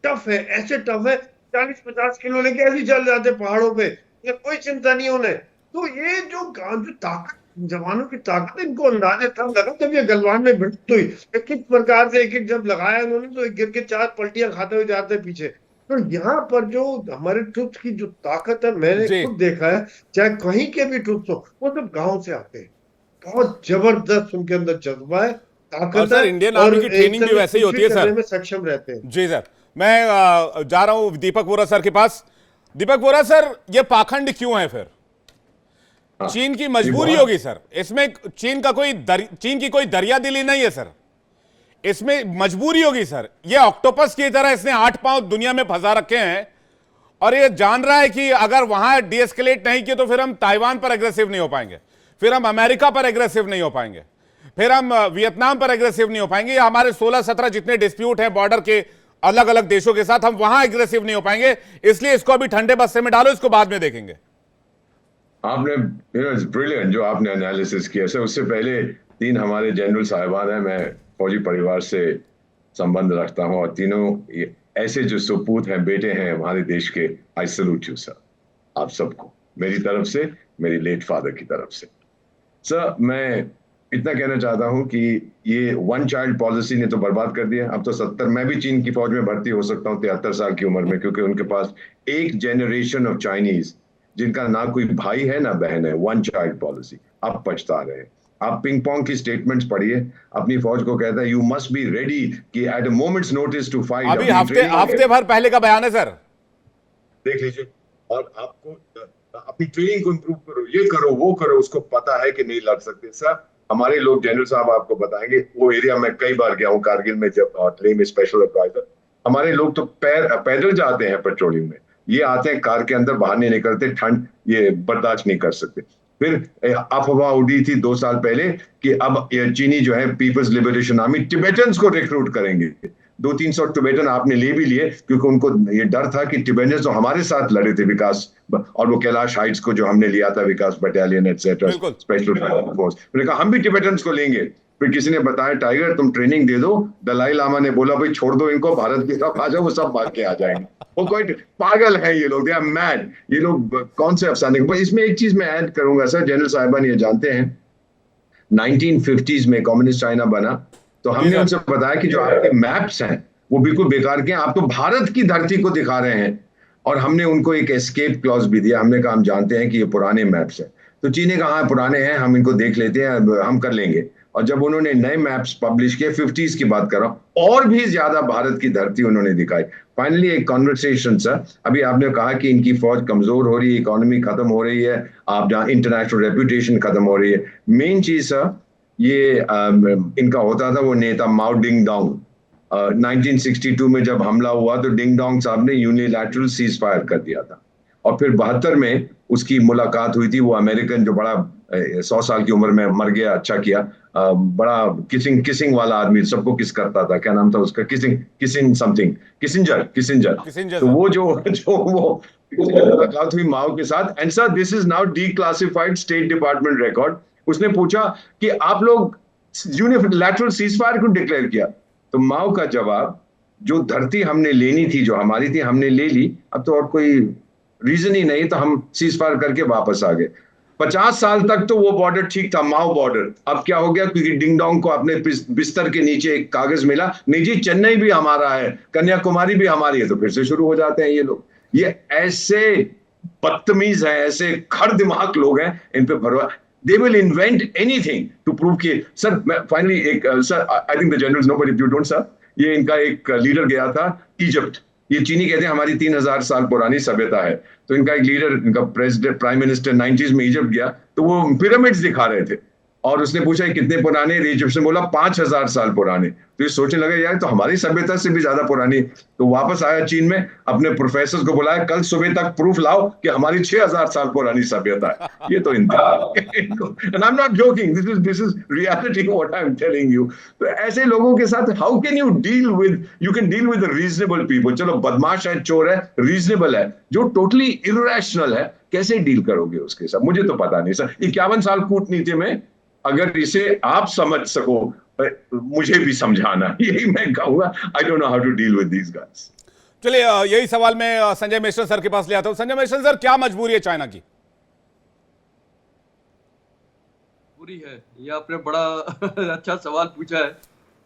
टफ है, ऐसे टफ है, 40-50 किलो लेके ऐसे चल जाते पहाड़ों पे, ये कोई चिंता नहीं उन्हें। तो ये जो ताकत, जवानों की ताकत, इनको अंदाजा तब लगा जब ये गलवान में भिड़ंत हुई। किस प्रकार से एक एक जब लगाया उन्होंने, तो गिर के 4 पलटियां खाते हुए जाते पीछे। तो यहाँ पर जो हमारे ट्रूप्स की जो ताकत है, मैंने जी खुद देखा है, चाहे कहीं के भी ट्रूप्स हो, वो सब गाँव से आते हैं। बहुत जबरदस्त उनके अंदर जज्बा है, और ताकत सर है, इंडियन और आर्मी की एक ट्रेनिंग भी तरह वैसे ही होती है करने सर। में सक्षम रहते हैं। जी सर, मैं जा रहा हूं दीपक वोरा सर के पास। दीपक वोरा सर, ये पाखंड क्यों है फिर? चीन की मजबूरी होगी सर इसमें, चीन की कोई दरिया दिली नहीं है सर, इसमें मजबूरी होगी सर। ये ऑक्टोपस की तरह इसने 8 पांव दुनिया में फंसा रखे हैं, और ये जान रहा है कि अगर वहां डीएस्केलेट नहीं किए तो फिर हम ताइवान पर एग्रेसिव नहीं हो पाएंगे, फिर हम अमेरिका पर एग्रेसिव नहीं हो पाएंगे, फिर हम वियतनाम पर एग्रेसिव नहीं हो पाएंगे, या हमारे 16-17 जितने डिस्प्यूट हैं बॉर्डर के अलग अलग देशों के साथ, हम वहां एग्रेसिव नहीं हो पाएंगे। इसलिए इसको अभी ठंडे बस्ते में डालो, इसको बाद में देखेंगे। आपने ब्रिलियंट जो आपने एनालिसिस किया सर। उससे पहले 3 हमारे जनरल साहिबान हैं, मैं फौजी परिवार से संबंध रखता हूं और तीनों ऐसे जो सुपूत हैं, बेटे हैं हमारे देश के। आई सैल्यूट यू सर, आप सबको मेरी तरफ से, मेरी लेट फादर की तरफ से। सर मैं इतना कहना चाहता हूं कि ये वन चाइल्ड पॉलिसी ने तो बर्बाद कर दिया। अब तो 70, मैं भी चीन की फौज में भर्ती हो सकता हूं 73 साल की उम्र में, क्योंकि उनके पास एक जनरेशन ऑफ चाइनीज जिनका ना कोई भाई है ना बहन है। वन चाइल्ड पॉलिसी, अब पछता रहे। आप पिंग पोंग की स्टेटमेंट्स पढ़िए, अपनी फौज को कहता है यू मस्ट बी रेडी कि at a moments notice to fight. अभी हफ्ते भर पहले का बयान है सर, देख लीजिए। और आपको अपनी ट्रेनिंग को इंप्रूव करो, ये करो वो करो। उसको पता है कि नहीं लड़ सकते। सर हमारे लोग, जनरल साहब आपको बताएंगे, वो एरिया में कई बार गया हूँ कारगिल में, जब ट्रेन में स्पेशल एडवाइजर। हमारे लोग तो पैदल जाते हैं पेट्रोलिंग में, ये आते हैं कार के अंदर, बाहर नहीं निकलते, ठंड ये बर्दाश्त नहीं कर सकते। फिर अफवाह उड़ी थी 2 साल पहले कि अब चीनी जो है पीपल्स लिबरेशन आर्मी टिबेटन्स को रिक्रूट करेंगे। 200-300 टिबेटन आपने ले भी लिए, क्योंकि उनको ये डर था कि टिबेटन्स तो हमारे साथ लड़े थे विकास, और वो कैलाश हाइट्स को जो हमने लिया था, विकास बटालियन एटसेट्रा, स्पेशल फोर्स। मैंने कहा हम भी टिबेटन्स को लेंगे। फिर किसी ने बताया टाइगर तुम ट्रेनिंग दे दो। दलाई लामा ने बोला भाई छोड़ दो इनको, भारत की तरफ आ जाओ, वो सब भाग के आ जाएंगे। वो कोई पागल है ये लोग, दे आर मैड। ये लोग कौन से अफसाने। इसमें एक चीज मैं ऐड करूंगा सर, जनरल साहिबान ये जानते हैं 1950s में कम्युनिस्ट चाइना बना, तो हमने उनसे बताया कि जो आपके मैप्स हैं वो बिल्कुल बेकार के हैं, आप तो भारत की धरती को दिखा रहे हैं। और हमने उनको एक एस्केप क्लॉज भी दिया। हमने कहा हम जानते हैं कि ये पुराने मैप्स हैं। तो चीन ने कहा पुराने हैं, हम इनको देख लेते हैं, हम कर लेंगे। और जब उन्होंने नए मैप्स पब्लिश किए, 50s की बात कर रहा हूं, और भी ज्यादा भारत की धरती उन्होंने दिखाई। फाइनली एक कॉन्वर्सेशन सर, अभी आपने कहा कि इनकी फौज कमजोर हो रही है, इकोनॉमी खत्म हो रही है, आप जहां इंटरनेशनल रेपुटेशन खत्म हो रही है। मेन चीज सर ये इनका होता था वो नेता माओ डिंग डोंग। 1962 में जब हमला हुआ तो डिंग डोंग साहब ने यूनिलैटरल सीज फायर कर दिया था। और फिर 72 में उसकी मुलाकात हुई थी। वो अमेरिकन जो बड़ा 100 साल की उम्र में मर गया, अच्छा किया, बड़ा किसिंग वाला आदमी, सबको किस करता था, क्या नाम था उसका, किसिंग समथिंग, किसिंजर। तो वो जो वो मुलाकात हुई माओ के साथ। And sir this is now declassified state department record. उसने पूछा कि आप लोग यूनिलैटरल सीज फायर क्यों डिक्लेयर किया। तो माओ का जवाब, जो धरती हमने लेनी थी, जो हमारी थी, हमने ले ली, अब तो और कोई रीजन ही नहीं, तो हम सीज फायर करके वापस आ गए। 50 साल तक तो वो बॉर्डर ठीक था, माओ बॉर्डर। अब क्या हो गया, क्योंकि डिंग डोंग को अपने बिस्तर के नीचे एक कागज मिला, नहीं जी चेन्नई भी हमारा है, कन्याकुमारी भी हमारी है, तो फिर से शुरू हो जाते हैं ये लोग। ये ऐसे बदतमीज हैं, ऐसे खर दिमाग लोग हैं, इन पे भरोसा, they will invent anything to prove कि सर फाइनली एक sir I think the generals know but if you don't sir, ये इनका एक लीडर गया था इजिप्ट। ये चीनी कहते हैं हमारी 3000 साल पुरानी सभ्यता है। तो इनका एक लीडर, इनका प्रेसिडेंट, प्राइम मिनिस्टर 90s में इजिप्ट गया, तो वो पिरामिड्स दिखा रहे थे और उसने पूछा कितने पुराने, इजिप्ट ने बोला 5000 साल पुराने। तो ये सोचने लगा यार तो हमारी सभ्यता से भी ज्यादा पुरानी। तो वापस आया चीन में, अपने प्रोफेसर को बुलाया, कल सुबह तक प्रूफ लाओ कि हमारी 6000 साल पुरानी सभ्यता है। ये तो and I am not joking, this is reality what I am telling you. तो ऐसे लोगों के साथ how can you deal with, you can deal with reasonable people. चलो बदमाश है, चोर है, रीजनेबल है, जो टोटली इरेशनल है, कैसे डील करोगे उसके साथ, मुझे तो पता नहीं सर। 51 साल कूटनीति में अगर इसे आप समझ सको, मुझे भी समझाना, यही मैं कहूंगा। I don't know how to deal with these guys. चलिए यही सवाल मैं संजय मिश्र सर के पास ले आता हूं। संजय मिश्र सर, क्या मजबूरी है चाइना की? मजबूरी है, ये आपने बड़ा अच्छा सवाल पूछा है।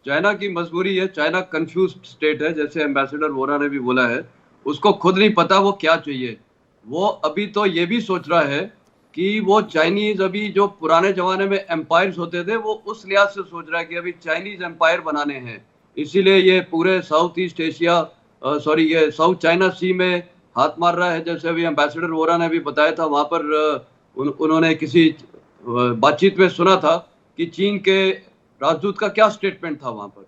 चाइना की मजबूरी है, चाइना कंफ्यूज स्टेट है, जैसे एम्बेसडर वोरा ने भी बोला है। उसको खुद नहीं पता वो क्या चाहिए। वो अभी तो ये भी सोच रहा है कि वो चाइनीज, अभी जो पुराने जमाने में एम्पायर्स होते थे, वो उस लिहाज से सोच रहा है कि अभी चाइनीज एम्पायर बनाने हैं। इसीलिए ये पूरे साउथ ईस्ट एशिया, ये साउथ चाइना सी में हाथ मार रहा है। जैसे अभी एम्बेसडर वोरा ने भी बताया था, वहाँ पर उन्होंने किसी बातचीत में सुना था कि चीन के राजदूत का क्या स्टेटमेंट था वहाँ पर।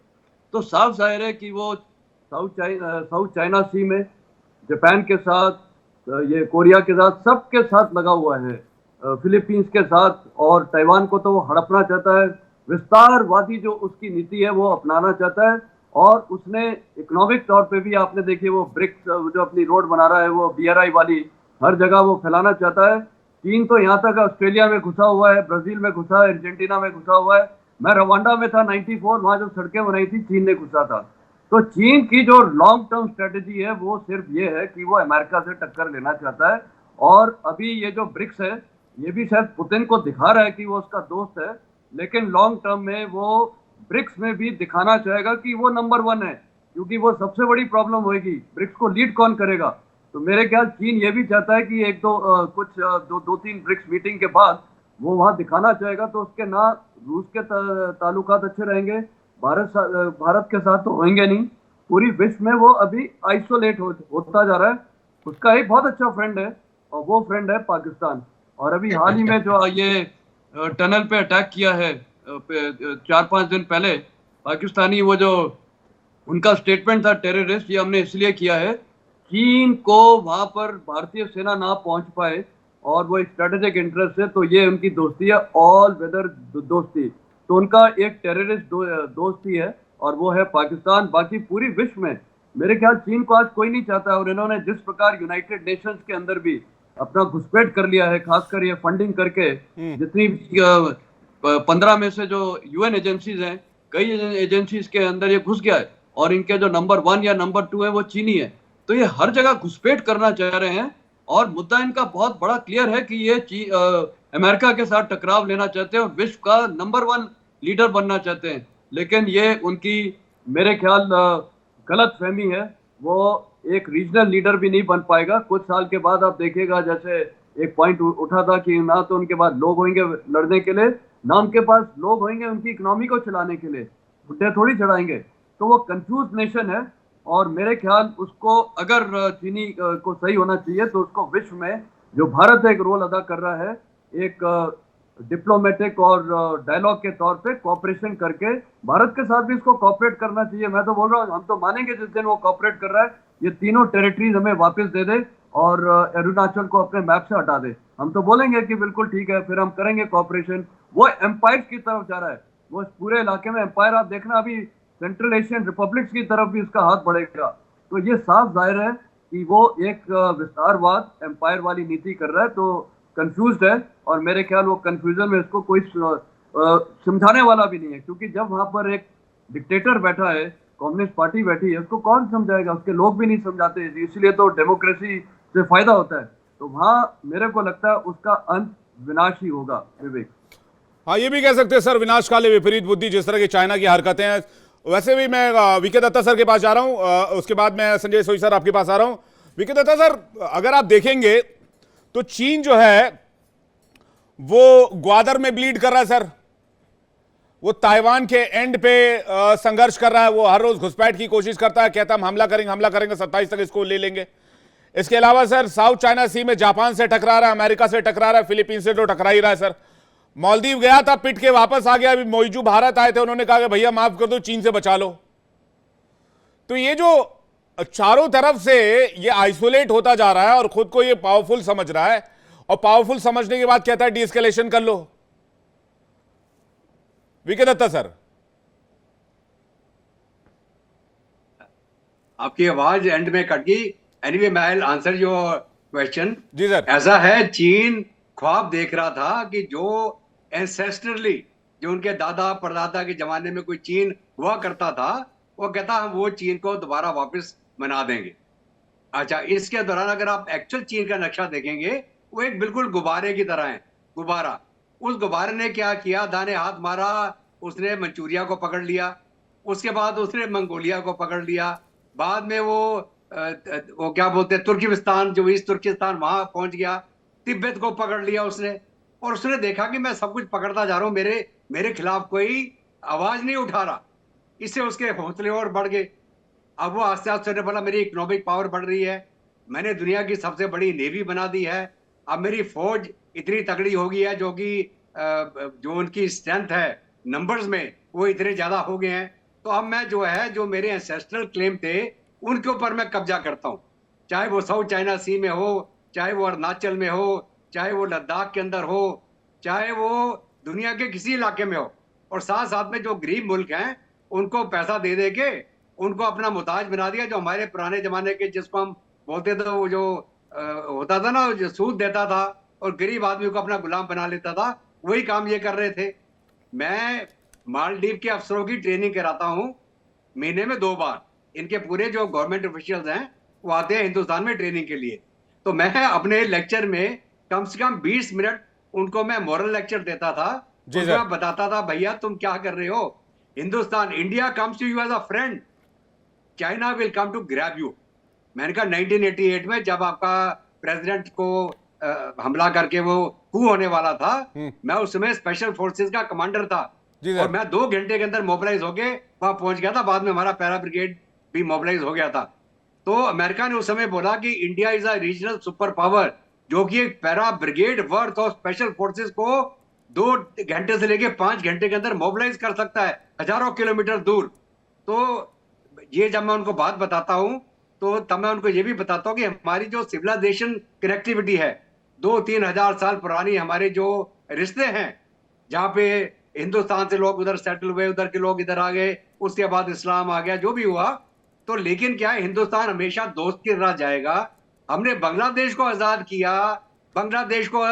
तो साफ जाहिर है कि वो साउथ चाइना सी में जापान के साथ, ये कोरिया के साथ, सबके साथ लगा हुआ है, फिलीपींस के साथ, और ताइवान को तो वो हड़पना चाहता है। विस्तारवादी जो उसकी नीति है वो अपनाना चाहता है। और उसने इकोनॉमिक तौर पे भी आपने देखिए, वो ब्रिक्स जो अपनी रोड बना रहा है, वो BRI वाली, हर जगह वो फैलाना चाहता है। चीन तो यहाँ तक ऑस्ट्रेलिया में घुसा हुआ है, ब्राजील में घुसा है, अर्जेंटीना में घुसा हुआ है। मैं रवांडा में था 94, वहां जो सड़कें बनाई थी चीन ने घुसा था। तो चीन की जो लॉन्ग टर्म स्ट्रेटेजी है वो सिर्फ ये है कि वो अमेरिका से टक्कर लेना चाहता है। और अभी ये जो ब्रिक्स है ये भी शायद पुतिन को दिखा रहा है कि वो उसका दोस्त है, लेकिन लॉन्ग टर्म में वो ब्रिक्स में भी दिखाना चाहेगा कि वो नंबर 1 है, क्योंकि वो सबसे बड़ी प्रॉब्लम होगी, ब्रिक्स को लीड कौन करेगा। तो मेरे ख्याल चीन ये भी चाहता है कि एक दो कुछ दो तीन ब्रिक्स मीटिंग के बाद वो वहां दिखाना चाहेगा, तो उसके ना रूस के ताल्लुकात अच्छे रहेंगे, भारत के साथ तो होंगे नहीं, पूरी विश्व में वो अभी आइसोलेट होता जा रहा है। उसका एक बहुत अच्छा फ्रेंड है और वो फ्रेंड है पाकिस्तान। और अभी हाल ही में जो ये टनल पे अटैक किया है 4-5 दिन पहले, पाकिस्तानी वो जो उनका स्टेटमेंट था टेररिस्ट, ये हमने इसलिए किया है चीन को वहां पर भारतीय सेना ना पहुंच पाए और वो एक स्ट्रेटेजिक इंटरेस्ट है, तो ये उनकी दोस्ती है, ऑल वेदर दोस्ती। तो उनका एक टेररिस्ट दोस्ती है और वो है पाकिस्तान। बाकी पूरी विश्व में मेरे ख्याल चीन को आज कोई नहीं चाहता, और इन्होंने जिस प्रकार यूनाइटेड नेशंस के अंदर भी अपना घुसपैठ कर लिया है, खासकर ये फंडिंग करके, जितनी 15 में से जो यूएन एजेंसीज हैं, कई एजेंसीज के अंदर ये घुस गया है, और इनके जो नंबर 1 या नंबर 2 है वो चीनी है। तो ये हर जगह घुसपैठ करना चाह रहे हैं, और मुद्दा इनका बहुत बड़ा क्लियर है कि ये अमेरिका के साथ टकराव लेना चाहते हैं और विश्व का नंबर 1 लीडर बनना चाहते हैं। लेकिन ये उनकी मेरे ख्याल गलत फहमी है, वो एक रीजनल लीडर भी नहीं बन पाएगा। कुछ साल के बाद आप देखिएगा, जैसे एक पॉइंट उठा था कि ना तो उनके पास लोग होंगे लड़ने के लिए, ना उनके पास लोग होंगे उनकी इकोनॉमी को चलाने के लिए, बुड्ढे थोड़ी चढ़ाएंगे। तो वो कंफ्यूज नेशन है, और मेरे ख्याल उसको अगर चीनी को सही होना चाहिए तो उसको विश्व में जो भारत एक रोल अदा कर रहा है, एक डिप्लोमेटिक और डायलॉग के तौर पे कोऑपरेशन करके भारत के साथ भी इसको कोऑपरेट करना चाहिए। मैं तो बोल रहा हूँ हम तो मानेंगे जिस दिन वो कोऑपरेट कर रहा है, ये तीनों टेरिटरीज हमें वापस दे दे और अरुणाचल को अपने मैप से हटा दे, हम तो बोलेंगे कि बिल्कुल ठीक है, फिर हम करेंगे कोऑपरेशन। वो एम्पायर की तरफ जा रहा है, वो इस पूरे इलाके में एम्पायर, आप देखना अभी सेंट्रल एशियन रिपब्लिक्स की तरफ भी इसका हाथ बढ़ेगा। तो ये साफ जाहिर है कि वो एक विस्तारवाद एम्पायर वाली नीति कर रहा है, तो कंफ्यूज्ड है, और मेरे ख्याल वो कंफ्यूजन में इसको कोई समझाने वाला भी नहीं है, क्योंकि जब वहां पर एक डिक्टेटर बैठा है, कम्युनिस्ट पार्टी बैठी है, उसको कौन समझाएगा, उसके लोग भी नहीं समझाते, इसलिए तो डेमोक्रेसी से फायदा होता है। तो वहां मेरे को लगता है उसका अंत विनाश ही होगा। विवेक, हाँ, ये भी कह सकते हैं सर, विनाश काले विपरीत बुद्धि, जिस तरह की चाइना की हरकतें हैं। वैसे भी मैं वीके दत्ता सर के पास जा रहा हूं, उसके बाद मैं संजय सोई सर आपके पास आ रहा हूं। वीके दत्ता सर, अगर आप देखेंगे तो चीन जो है वो ग्वादर में ब्लीड कर रहा है सर, वो ताइवान के एंड पे संघर्ष कर रहा है, वो हर रोज घुसपैठ की कोशिश करता है, कहता हम हमला करेंगे 27 तक इसको ले लेंगे। इसके अलावा सर साउथ चाइना सी में जापान से टकरा रहा है, अमेरिका से टकरा रहा है, फिलीपीन से तो टकरा ही रहा है सर। मालदीव गया था, पिट के वापस आ गया। अभी मोइजू भारत आए थे, उन्होंने कहा कि भैया माफ कर दो, चीन से बचा लो। तो ये जो चारों तरफ से ये आइसोलेट होता जा रहा है और खुद को ये पावरफुल समझ रहा है, और पावरफुल समझने के बाद कहता है डीएस्केलेशन कर लो। वीके दत्ता सर, आपकी आवाज एंड में कट गई। एनीवे मैं विल आंसर योर क्वेश्चन। जी सर। ऐसा है, चीन ख्वाब देख रहा था कि जो एंसेस्टरली, जो उनके दादा परदादा के जमाने में कोई चीन हुआ करता था, वो कहता हम वो चीन को दोबारा वापस बना देंगे। अच्छा, इसके दौरान अगर आप एक्चुअल चीन का नक्शा देखेंगे, वो एक बिल्कुल गुब्बारे की तरह है। गुब्बारा, उस गुब्बारे ने क्या किया, दाने हाथ मारा, उसने मंचूरिया को पकड़ लिया, उसके बाद उसने मंगोलिया को पकड़ लिया, बाद में वो क्या बोलते हैं तुर्किस्तान, जो ईस्ट तुर्किस्तान, वहां पहुंच गया, तिब्बत को पकड़ लिया उसने, और उसने देखा कि मैं सब कुछ पकड़ता जा रहा हूं, मेरे खिलाफ कोई आवाज नहीं उठा रहा। इससे उसके हौसले और बढ़ गए। अब वो आस्ते आस्ते बोला मेरी इकोनॉमिक पावर बढ़ रही है, मैंने दुनिया की सबसे बड़ी नेवी बना दी है, अब मेरी फौज इतनी तगड़ी हो गई है, जो कि जो उनकी स्ट्रेंथ है नंबर्स में, वो इतने ज्यादा हो गए हैं, तो अब मैं जो है, जो मेरे एंसेस्ट्रल क्लेम थे, उनके ऊपर मैं कब्जा करता हूँ। चाहे वो साउथ चाइना सी में हो, चाहे वो अरुणाचल में हो, चाहे वो लद्दाख के अंदर हो, चाहे वो दुनिया के किसी इलाके में हो। और साथ साथ में जो गरीब मुल्क हैं, उनको पैसा दे दे के उनको अपना मुताज बना दिया। जो हमारे पुराने जमाने के, जिसको हम बोलते थे, वो जो होता था ना, जो सूद देता था, और गरीब आदमी को अपना गुलाम बना लेता था, वही काम ये कर रहे थे। मैं मालदीव के अफसरों की ट्रेनिंग कराता हूं महीने में 2 बार। इनके पूरे जो गवर्नमेंट ऑफिशियल्स हैं वो आते हैं हिंदुस्तान में ट्रेनिंग के लिए। तो मैं अपने लेक्चर में कम से कम 20 मिनट उनको मैं मॉरल लेक्चर देता था। जी उनको सर। मैं बताता था, भैया तुम क्या कर रहे हो, Hindustan, India comes to you as a friend, China will come to grab you. मैंने कहा 1988 में जब आपका प्रेसिडेंट को हमला करके वो कू होने वाला था, मैं उस समय स्पेशल फोर्सेस का कमांडर था जी और सर। मैं 2 घंटे के अंदर मोबिलाइज होके वहां पहुंच गया था। बाद में हमारा पैरा ब्रिगेड भी मोबिलाइज हो गया था। तो अमेरिका ने उस समय बोला कि India is a regional super power, जो कि एक पैरा ब्रिगेड वर्थ और स्पेशल फोर्सेस को 2 घंटे से लेके 5 घंटे के अंदर मोबिलाइज कर सकता है, हजारों किलोमीटर दूर। तो ये जब मैं उनको बात बताता हूं तो तब मैं उनको ये भी बताता हूं कि हमारी जो सिविलाइजेशन कनेक्टिविटी है, 2-3 हजार साल पुरानी हमारे जो रिश्ते हैं, जहाँ पे हिंदुस्तान से लोग उधर सेटल हुए, उधर के लोग इधर आ गए, उसके बाद इस्लाम आ गया, जो भी हुआ। तो लेकिन क्या है, हिंदुस्तान हमेशा दोस्त की तरह जाएगा। हमने बांग्लादेश को आजाद किया, बांग्लादेश को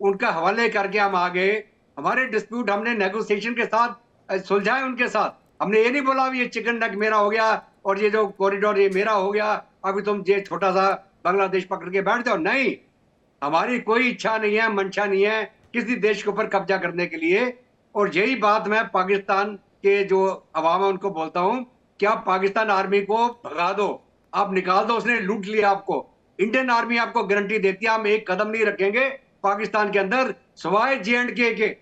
उनका हवाले करके हम आ गए। हमारे डिस्प्यूट हमने नेगोशिएशन के साथ सुलझाए उनके साथ। हमने ये नहीं बोला ये चिकन नेक मेरा हो गया और ये जो कॉरिडोर ये मेरा हो गया, अभी तुम ये छोटा सा बांग्लादेश पकड़ के बैठ जाओ। नहीं, हमारी कोई इच्छा नहीं है, मंशा नहीं है किसी देश के ऊपर कब्जा करने के लिए। और यही बात मैं पाकिस्तान के जो अवाम है उनको बोलता हूं कि आप पाकिस्तान आर्मी को भगा दो, आप निकाल दो, उसने लूट लिया आपको। इंडियन आर्मी आपको गारंटी देती है हम एक कदम नहीं रखेंगे पाकिस्तान के अंदर, सवाए J&K के।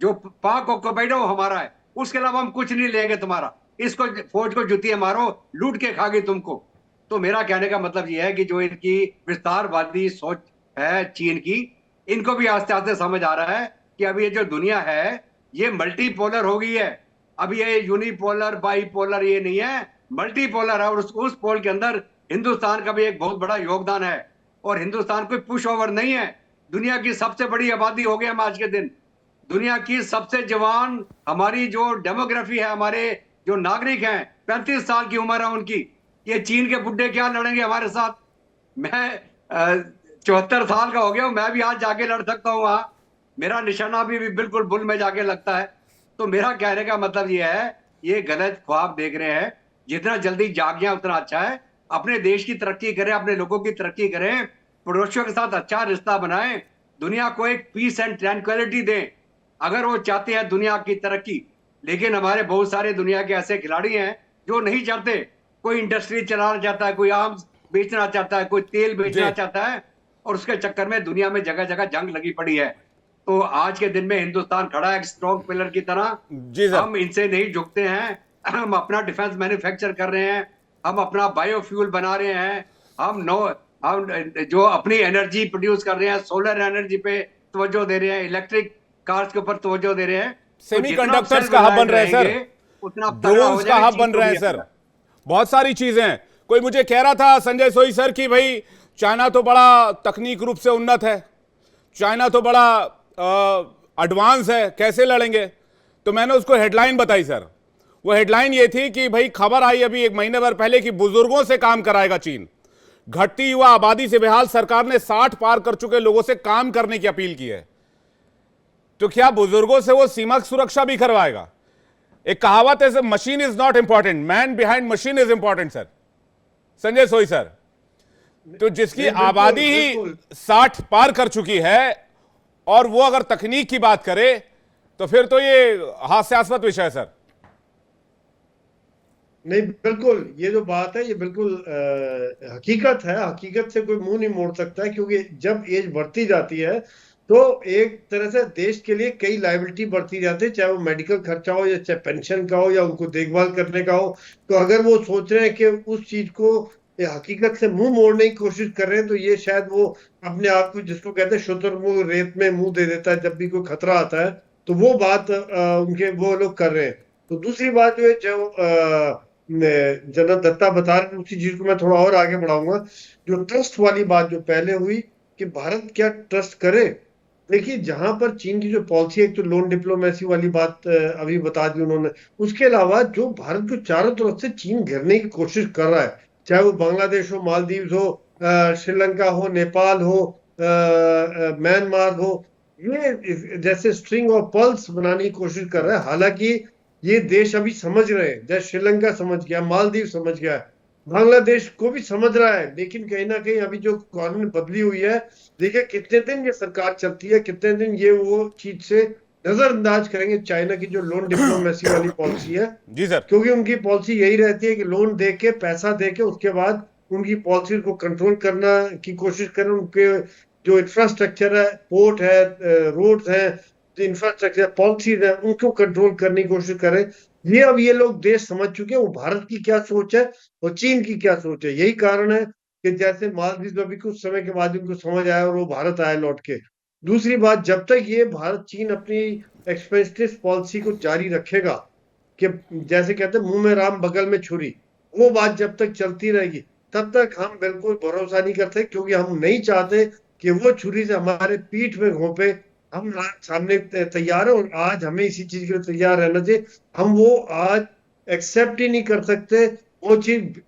जो पाक ऑक्युपाइड है वो हमारा है, उसके अलावा हम कुछ नहीं लेंगे तुम्हारा। इसको फौज को जुतियां मारो, लूट के खा गई तुमको। तो मेरा कहने का मतलब यह है कि जो इनकी विस्तारवादी सोच है चीन की, इनको भी आस्ते आस्ते समझ आ रहा है कि अब ये जो दुनिया है ये मल्टीपोलर हो गई है। अब ये यूनिपोलर बाईपोलर ये नहीं है, मल्टीपोलर है। और उस पोल के अंदर हिंदुस्तान का भी एक बहुत बड़ा योगदान है। और हिंदुस्तान कोई पुश ओवर नहीं है, दुनिया की सबसे बड़ी आबादी हो गए हम आज के दिन, दुनिया की सबसे जवान हमारी जो डेमोग्राफी है, हमारे जो नागरिक हैं 35 साल की उम्र है उनकी। ये चीन के बुड्ढे क्या लड़ेंगे हमारे साथ। मैं 74 साल का हो गया हूं, मैं भी आज जाके लड़ सकता हूं वहां, मेरा निशाना भी बिल्कुल बुल में जाके लगता है। तो मेरा कहने का मतलब ये है, ये गलत ख्वाब देख रहे हैं, जितना जल्दी जाग गया उतना अच्छा है। अपने देश की तरक्की करें, अपने लोगों की तरक्की करें, पड़ोसियों के साथ अच्छा रिश्ता बनाएं, दुनिया को एक पीस एंड ट्रैंक्विलिटी दें अगर वो चाहते हैं दुनिया की तरक्की। लेकिन हमारे बहुत सारे दुनिया के ऐसे खिलाड़ी हैं जो नहीं चाहते। कोई इंडस्ट्री चलाना चाहता है, कोई आर्म्स बेचना चाहता है, कोई तेल बेचना चाहता है, और उसके चक्कर में दुनिया में जगह जगह जंग लगी पड़ी है। तो आज के दिन में हिंदुस्तान खड़ा है एक स्ट्रॉन्ग पिलर की तरह। जी सर। हम इनसे नहीं झुकते हैं। हम अपना डिफेंस मैन्युफैक्चर कर रहे हैं, हम अपना बायोफ्यूल बना रहे हैं, हम जो अपनी एनर्जी प्रोड्यूस कर रहे हैं, सोलर एनर्जी पे तवज्जो दे रहे हैं, इलेक्ट्रिक कार्स के ऊपर तवज्जो दे रहे हैं। सेमीकंडक्टर्स का हब बन रहे हैं सर, ड्रोन्स का हब बन रहे हैं सर, बहुत सारी चीजें हैं। कोई मुझे कह रहा था संजय सोई सर कि भाई चाइना तो बड़ा तकनीक रूप से उन्नत है, चाइना तो बड़ा एडवांस है, कैसे लड़ेंगे। तो मैंने उसको हेडलाइन बताई सर। वो हेडलाइन ये थी कि भाई खबर आई अभी 1 महीने भर पहले कि बुजुर्गों से काम कराएगा चीन। घटती युवा आबादी से बेहाल सरकार ने 60 पार कर चुके लोगों से काम करने की अपील की है। तो क्या बुजुर्गों से वो सीमा सुरक्षा भी करवाएगा। एक कहावत है, machine is not important, man behind machine is important sir, Sanjay सोई सर। तो जिसकी आबादी ही 60 पार कर चुकी है और वो अगर तकनीक की बात करे तो फिर तो ये हास्यास्पद विषय है सर। नहीं, बिल्कुल ये जो बात है ये बिल्कुल हकीकत है। हकीकत से कोई मुंह नहीं मोड़ सकता है, क्योंकि जब एज बढ़ती जाती है तो एक तरह से देश के लिए कई लायबिलिटी बढ़ती जाती है, चाहे वो मेडिकल खर्चा हो या चाहे पेंशन का हो या उनको देखभाल करने का हो। तो अगर वो सोच रहे हैं कि उस चीज को हकीकत से मुंह मोड़ने की कोशिश कर रहे हैं, तो ये शायद वो अपने आप को, जिसको कहते हैं शुतुरमुर्ग रेत में मुंह दे देता है जब भी कोई खतरा आता है, तो वो बात उनके वो लोग कर रहे हैं। तो दूसरी बात जो है, जो जनरल दत्ता बता रहे हैं, उसी चीज को मैं थोड़ा और आगे बढ़ाऊंगा। जो ट्रस्ट वाली बात जो पहले हुई कि भारत क्या ट्रस्ट करे, देखिए जहां पर चीन की जो पॉलिसी है, एक तो लोन डिप्लोमेसी वाली बात अभी बता दी उन्होंने, उसके अलावा जो भारत को चारों तरफ से चीन घेरने की कोशिश कर रहा है, चाहे वो बांग्लादेश हो, मालदीव हो, श्रीलंका हो, नेपाल हो, म्यांमार हो, ये जैसे स्ट्रिंग और पल्स बनाने की कोशिश कर रहा है। हालांकि ये देश अभी समझ रहे हैं, जैसे श्रीलंका समझ गया, मालदीव समझ गया, बांग्लादेश को भी समझ रहा है, लेकिन कहीं ना कहीं अभी जो गवर्नमेंट बदली हुई है, देखिए कितने दिन ये सरकार चलती है, कितने दिन ये वो चीज से नजरअंदाज करेंगे चाइना की जो लोन डिप्लोमेसी वाली पॉलिसी है। जी सर। क्योंकि उनकी पॉलिसी यही रहती है कि लोन दे के, पैसा दे के, उसके बाद उनकी पॉलिसी को कंट्रोल करना की कोशिश करें। उनके जो इंफ्रास्ट्रक्चर है, पोर्ट है, रोड्स है, इंफ्रास्ट्रक्चर पॉलिसीज है, उनको कंट्रोल करने की कोशिश करें। ये अब ये लोग देश समझ चुके हैं वो भारत की क्या सोच है और चीन की क्या सोच है। यही कारण है कि जैसे मालदीव में अभी कुछ समय के बाद उनको समझ आया और वो भारत आए लौट के। दूसरी बात, जब तक ये भारत चीन अपनी एक्सपेंसिव पॉलिसी को जारी रखेगा, कि जैसे कहते हैं मुंह में राम बगल में छुरी, वो बात जब तक चलती रहेगी तब तक हम बिल्कुल भरोसा नहीं करते, क्योंकि हम नहीं चाहते कि वो छुरी से हमारे पीठ में घोंपे। हम सामने तैयार है और आज हमें इसी चीज के लिए तैयार रहना चाहिए। हम वो आज एक्सेप्ट ही नहीं कर सकते वो चीज,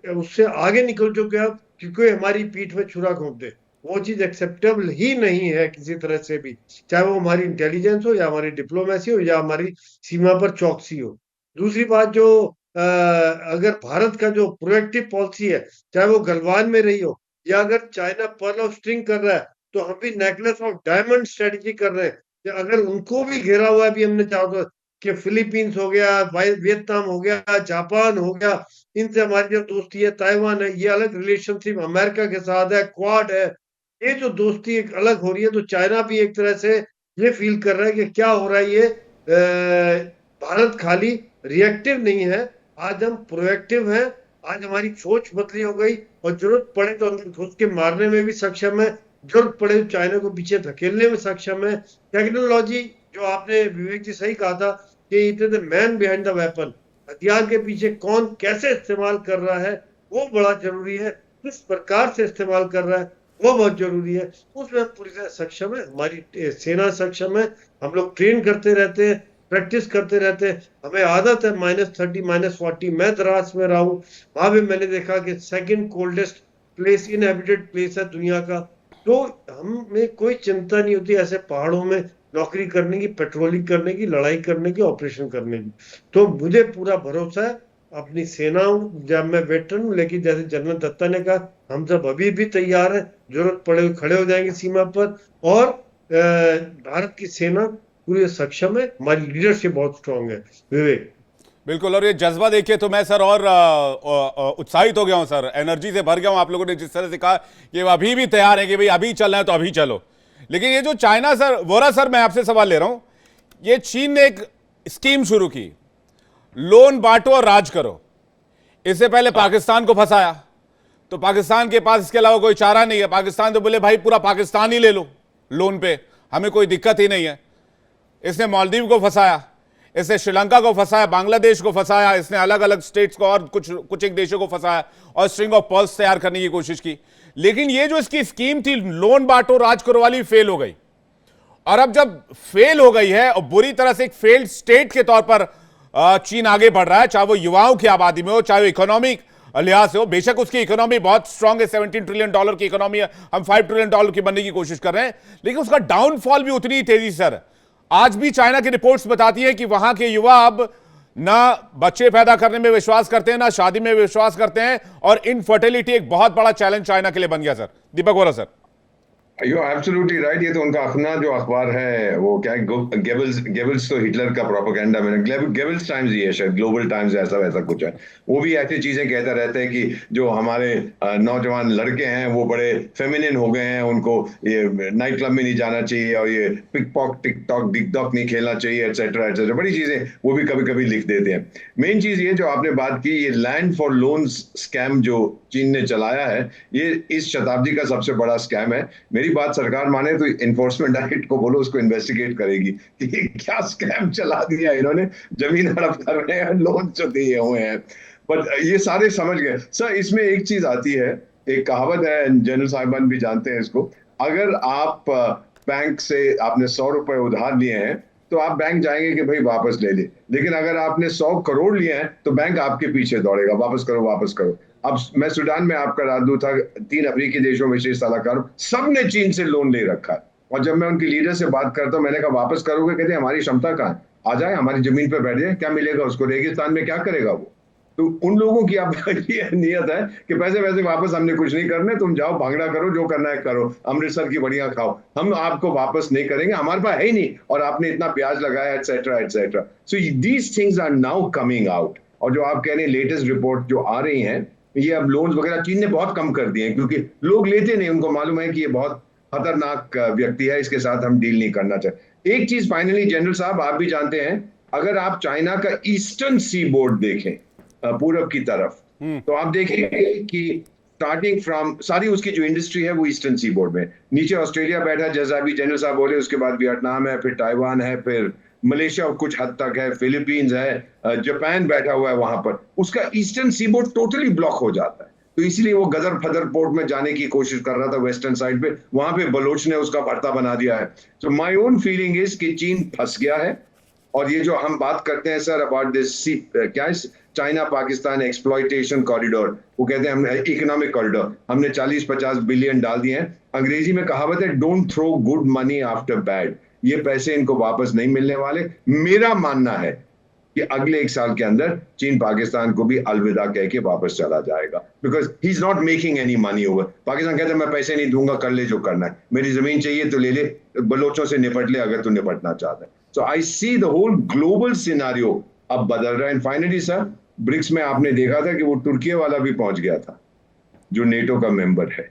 उससे आगे निकल चुके हैं क्योंकि हमारी पीठ में छुरा घोंप दे। वो चीज एक्सेप्टेबल ही नहीं है किसी तरह से भी, चाहे वो हमारी इंटेलिजेंस हो या हमारी डिप्लोमेसी हो या हमारी सीमा पर चौकसी हो। दूसरी बात, जो अगर भारत का जो प्रोएक्टिव पॉलिसी है, चाहे वो गलवान में रही हो या अगर चाइना पर्ल ऑफ स्ट्रिंग कर रहा है, तो हम भी नेकलेस ऑफ डायमंड स्ट्रेटेजी कर रहे हैं कि अगर उनको भी घेरा हुआ है, भी हमने चाहा कि फिलीपींस हो गया, वियतनाम हो गया, जापान हो गया, इनसे हमारी जो दोस्ती है, ताइवान है, ये अलग रिलेशनशिप अमेरिका के साथ है, क्वाड है, ये जो दोस्ती एक अलग हो रही है। तो चाइना भी एक तरह से ये फील कर रहा है कि क्या हो रहा है ये, भारत खाली रिएक्टिव नहीं है, आज हम प्रोएक्टिव हैं। आज हमारी सोच बदली हो गई और जरूरत पड़े तो अंदर घुस के मारने में भी सक्षम है, जरूरत पड़े तो चाइना को पीछे धकेलने में सक्षम है। टेक्नोलॉजी, जो आपने विवेक जी सही कहा था कि it is the man behind the weapon, हथियार के पीछे कौन कैसे इस्तेमाल कर रहा है वो बड़ा जरूरी है, किस प्रकार से इस्तेमाल कर रहा है वो बहुत जरूरी है। उसमें हम पूरी तरह सक्षम है, हमारी सेना सक्षम है, हम लोग ट्रेन करते रहते हैं, प्रैक्टिस करते रहते हैं। हमें आदत है -30 -40। मैं द्रास में रहा हूँ, वहां भी मैंने देखा कि second coldest place, inhabited place है दुनिया का। तो हमें कोई चिंता नहीं होती ऐसे पहाड़ों में नौकरी करने की, पेट्रोलिंग करने की, लड़ाई करने की, ऑपरेशन करने की। तो मुझे पूरा भरोसा है अपनी सेनाओं, जब मैं वेटरन हूँ, लेकिन जैसे जनरल दत्ता ने कहा, हम सब अभी भी तैयार हैं, जरूरत पड़े खड़े हो जाएंगे सीमा पर। और भारत की सेना पूरी सक्षम है, हमारी लीडरशिप बहुत स्ट्रांग है। विवेक, बिल्कुल, और ये जज्बा देखिए तो मैं सर और उत्साहित हो गया हूं सर, एनर्जी से भर गया हूं। आप लोगों ने जिस तरह से कहा कि वो अभी भी तैयार है कि भाई अभी चलना है तो अभी चलो। लेकिन ये जो चाइना सर, वोरा सर, मैं आपसे सवाल ले रहा हूं, ये चीन ने एक स्कीम शुरू की, लोन बांटो और राज करो। इससे पहले पाकिस्तान को फंसाया, तो पाकिस्तान के पास इसके अलावा कोई चारा नहीं है। पाकिस्तान तो बोले भाई पूरा पाकिस्तान ही ले लो लोन पे, हमें कोई दिक्कत ही नहीं है। इसने मालदीव को फंसाया, इसने श्रीलंका को फंसाया, बांग्लादेश को फंसाया, इसने अलग अलग स्टेट्स को और कुछ एक देशों को फंसाया और स्ट्रिंग ऑफ पर्ल्स तैयार करने की कोशिश की। लेकिन ये जो इसकी स्कीम थी लोन बांटो राज करो वाली, फेल हो गई। और अब जब फेल हो गई है और बुरी तरह से एक फेल्ड स्टेट के तौर पर चीन आगे बढ़ रहा है, चाहे वो युवाओं की आबादी में हो, चाहे वो इकोनॉमिक लिहाज से हो। बेशक उसकी इकोनॉमी बहुत स्ट्रांग है, $17 ट्रिलियन की इकोनॉमी है, हम $5 ट्रिलियन की बनने की कोशिश कर रहे हैं, लेकिन उसका डाउनफॉल भी उतनी ही तेजी सर। आज भी चाइना की रिपोर्ट्स बताती है कि वहां के युवा अब ना बच्चे पैदा करने में विश्वास करते हैं, ना शादी में विश्वास करते हैं, और इनफर्टिलिटी एक बहुत बड़ा चैलेंज चाइना के लिए बन गया sir. Deepak Vora sir. You absolutely right. ये तो उनका अपना जो अखबार है, वो क्या है, गेबल्स तो हिटलर का प्रोपेगेंडा में, गेबल्स टाइम्स ही है शायद, ग्लोबल टाइम्स ऐसा वैसा कुछ है। वो भी ऐसी चीजें कहता रहता है कि जो हमारे नौजवान लड़के हैं वो बड़े फेमिनिन हो गए हैं, उनको ये नाइट क्लब में नहीं जाना चाहिए और ये पिकपॉक टिकटॉक डिकटॉक नहीं खेलना चाहिए, एटसेट्रा एटसेट्रा, बड़ी चीजें वो भी कभी कभी लिख देते हैं। मेन चीज ये जो आपने बात की, ये लैंड फॉर लोन्स स्कैम जो चीन ने चलाया है, ये इस शताब्दी का सबसे बड़ा स्कैम है। मेरी बात सरकार माने तो इन्फोर्समेंट डायरेक्ट को बोलो, उसको इन्वेस्टिगेट करेगी कि क्या स्कैम चला दिया इन्होंने, जमीन हड़प कर रहे हैं, लोन जो दिए हुए हैं। पर ये सारे समझ गए सर। इसमें एक चीज आती है, एक कहावत है, जनरल साहिबान भी जानते हैं इसको, अगर आप बैंक से आपने 100 रुपए उधार लिए हैं तो आप बैंक जाएंगे कि भाई वापस ले ले, लेकिन अगर आपने 100 करोड़ लिए हैं तो बैंक आपके पीछे दौड़ेगा, वापस करो वापस करो। अब मैं सूडान में आपका राजदूत था, 3 अफ्रीकी देशों में विशेष सलाहकार, सब ने चीन से लोन ले रखा है। और जब मैं उनके लीडर से बात करता हूँ, मैंने कहा वापस करोगे? कहते हमारी क्षमता कहाँ है, आ जाए हमारी जमीन पर बैठ जाए, क्या मिलेगा उसको, रेगिस्तान में क्या करेगा वो। तो उन लोगों की आप ये नियत है कि पैसे वैसे वापस हमने कुछ नहीं करने, तुम जाओ भांगड़ा करो, जो करना है करो, अमृतसर की बढ़िया खाओ, हम आपको वापस नहीं करेंगे, हमारे पास है ही नहीं, और आपने इतना ब्याज लगाया, etcetera etcetera. So these things are now coming out. और जो आप कह रहे हैं लेटेस्ट रिपोर्ट जो आ रही हैं, ये अब लोन्स वगैरह चीन ने बहुत कम कर दिए हैं, क्योंकि लोग लेते नहीं, उनको मालूम है कि ये बहुत खतरनाक व्यक्ति है, इसके साथ हम डील नहीं करना चाहते। एक चीज फाइनली जनरल साहब, आप भी जानते हैं, अगर आप चाइना का ईस्टर्न सी बोर्ड देखें, पूरब की तरफ, तो आप देखेंगे कि स्टार्टिंग फ्रॉम सारी उसकी जो इंडस्ट्री है वो ईस्टर्न सी बोर्ड में, नीचे ऑस्ट्रेलिया बैठा है जैसा अभी जनरल साहब बोले, उसके बाद वियतनाम है, फिर ताइवान है, फिर मलेशिया कुछ हद तक है, फिलीपींस है, जापान बैठा हुआ है वहां पर, उसका eastern seaboard totally block हो जाता है। तो इसलिए वो गदर फदर पोर्ट में जाने की कोशिश कर रहा था वेस्टर्न साइड पे, वहां पे बलोच ने उसका भरता बना दिया है। तो माय ओन फीलिंग इज कि चीन फंस गया है। और ये जो हम बात करते हैं सर अबाउट दिस क्या चाइना पाकिस्तान एक्सप्लॉयटेशन कॉरिडोर, वो कहते हैं हमने इकोनॉमिक कॉरिडोर, हमने 40-50 बिलियन डाल दिए हैं। अंग्रेजी में कहावत है, don't throw good money after bad. ये पैसे इनको वापस नहीं मिलने वाले। मेरा मानना है कि अगले 1 साल के अंदर चीन पाकिस्तान को भी अलविदा कह के वापस चला जाएगा, because he is not making any money over. Pakistan कहता है मैं पैसे नहीं दूंगा, कर ले जो करना है, मेरी जमीन चाहिए तो ले ले, बलोचों से निपट ले अगर तू निपटना चाहता है। So I see the whole global scenario अब बदल रहा है। एंड फाइनली सर, ब्रिक्स में आपने देखा था कि वो तुर्की वाला भी पहुंच गया था जो नेटो का मेंबर है,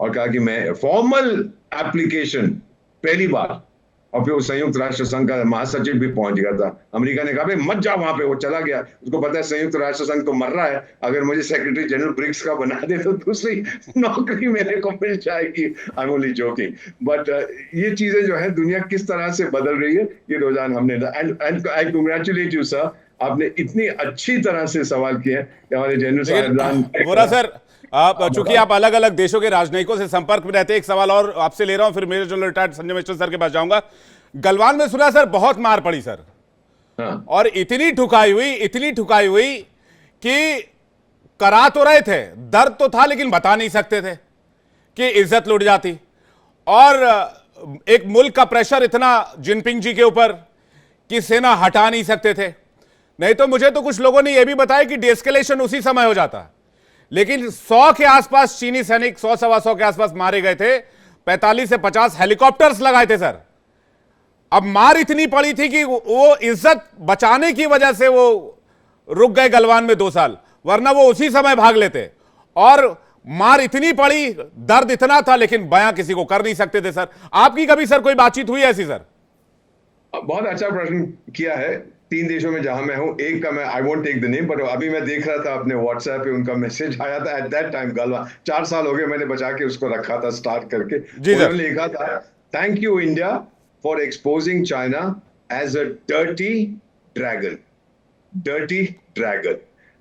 और कहा कि मैं फॉर्मल एप्लीकेशन पहली बार, और फिर वो संयुक्त राष्ट्र संघ का महासचिव भी पहुंच गया था। अमेरिका ने कहा भाई मत जाओ वहां पे, वो चला गया, उसको पता है संयुक्त राष्ट्र संघ तो मर रहा है, अगर मुझे सेक्रेटरी जनरल ब्रिक्स का बना दे तो दूसरी नौकरी मेरे को मिल जाएगी। I am only joking, but ये चीजें जो है दुनिया किस तरह से बदल रही है ये रोजान हमने, and I congratulate you sir, आपने इतनी अच्छी तरह से सवाल किए कि हमारे जनरल साहिबान। वोरा सर, आप चूंकि आप अलग अलग देशों के राजनयिकों से संपर्क में रहते हैं, एक सवाल और आपसे ले रहा हूं, फिर मेजर जनरल रिटायर्ड संजय मिश्र सर के पास जाऊंगा। गलवान में सुना सर बहुत मार पड़ी सर, हाँ। और इतनी ठुकाई हुई कि करा तो रहे थे, दर्द तो था लेकिन बता नहीं सकते थे कि इज्जत लुट जाती। और एक मुल्क का प्रेशर इतना जिनपिंग जी के ऊपर कि सेना हटा नहीं सकते थे। नहीं तो मुझे तो कुछ लोगों ने यह भी बताया कि डिएस्केलेशन उसी समय हो जाता, लेकिन 100 के आसपास चीनी सैनिक, 100-125 के आसपास मारे गए थे, 45 से 50 हेलीकॉप्टर्स लगाए थे सर। अब मार इतनी पड़ी थी कि वो इज्जत बचाने की वजह से वो रुक गए गलवान में 2 साल, वरना वो उसी समय भाग लेते। और मार इतनी पड़ी, दर्द इतना था, लेकिन बयां किसी को कर नहीं सकते थे सर। आपकी कभी सर कोई बातचीत हुई ऐसी सर? बहुत अच्छा प्रश्न किया है। 3 देशों में जहां मैं हूं, एक का मैं I won't take the name, पर अभी मैं देख रहा था अपने व्हाट्सएप पे उनका मैसेज आया था। एट दैट टाइम गलवा 4 साल हो गए मैंने बचा के उसको रखा था स्टार्ट करके। उन्होंने लिखा था, thank you India for exposing China as a dirty dragon. Dirty dragon,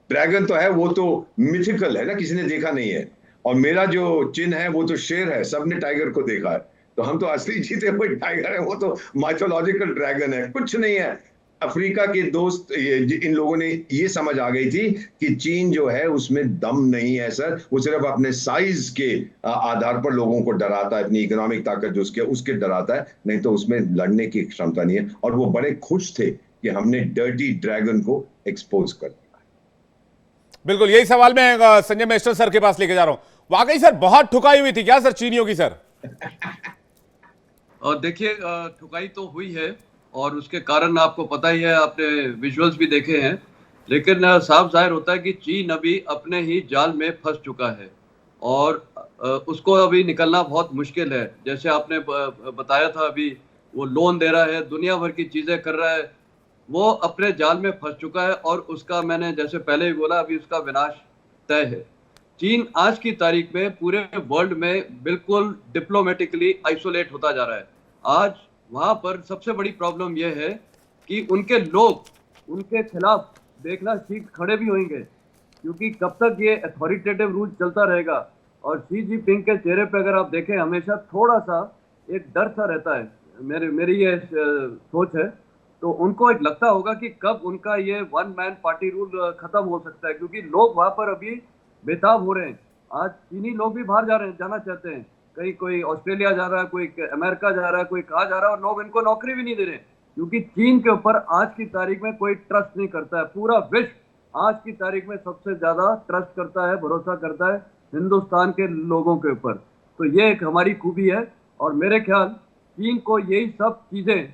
dragon तो है, वो तो मिथिकल है ना, किसी ने देखा नहीं है। और मेरा जो चिन्ह है वो तो शेर है, सबने टाइगर को देखा है, तो हम तो असली जीते हुए टाइगर है, वो तो माइथोलॉजिकल ड्रैगन है, कुछ नहीं है। अफ्रीका के दोस्त इन लोगों ने ये समझ आ गई थी कि चीन जो है उसमें दम नहीं है सर, वो सिर्फ अपने साइज के आधार पर लोगों को डराता है, अपनी इकोनॉमिक ताकत जो उसके डराता है, नहीं तो उसमें लड़ने की क्षमता नहीं है। और वो बड़े खुश थे कि हमने डर्टी ड्रैगन को एक्सपोज कर दिया। बिल्कुल यही सवाल मैं संजय मिश्र सर के पास लेके जा रहा हूं। वाकई सर बहुत ठुकाई हुई थी क्या सर चीनियों की सर? देखिए, ठुकाई तो हुई है और उसके कारण आपको पता ही है, आपने विजुअल्स भी देखे हैं, लेकिन साफ जाहिर होता है कि चीन अभी अपने ही जाल में फंस चुका है और उसको अभी निकलना बहुत मुश्किल है। जैसे आपने बताया था, अभी वो लोन दे रहा है, दुनिया भर की चीज़ें कर रहा है, वो अपने जाल में फंस चुका है और उसका, मैंने जैसे पहले ही बोला, अभी उसका विनाश तय है। चीन आज की तारीख में पूरे वर्ल्ड में बिल्कुल डिप्लोमेटिकली आइसोलेट होता जा रहा है। आज वहां पर सबसे बड़ी प्रॉब्लम यह है कि उनके लोग उनके खिलाफ देखना सीख खड़े भी होंगे, क्योंकि कब तक ये अथॉरिटेटिव रूल चलता रहेगा। और शी जिनपिंग के चेहरे पे अगर आप देखें, हमेशा थोड़ा सा एक डर सा रहता है, मेरी ये सोच है। तो उनको एक लगता होगा कि कब उनका ये 1 मैन पार्टी रूल खत्म हो सकता है, क्योंकि लोग वहां पर अभी बेताब हो रहे हैं। आज चीनी लोग भी बाहर जा रहे हैं, जाना चाहते हैं, कहीं कोई ऑस्ट्रेलिया जा रहा है, कोई अमेरिका जा रहा है, कोई कहाँ जा रहा है, और लोग इनको नौकरी भी नहीं दे रहे, क्योंकि चीन के ऊपर आज की तारीख में कोई ट्रस्ट नहीं करता है। पूरा विश्व आज की तारीख में सबसे ज्यादा ट्रस्ट करता है, भरोसा करता है हिंदुस्तान के लोगों के ऊपर। तो ये एक हमारी खूबी है, और मेरे ख्याल चीन को यही सब चीजें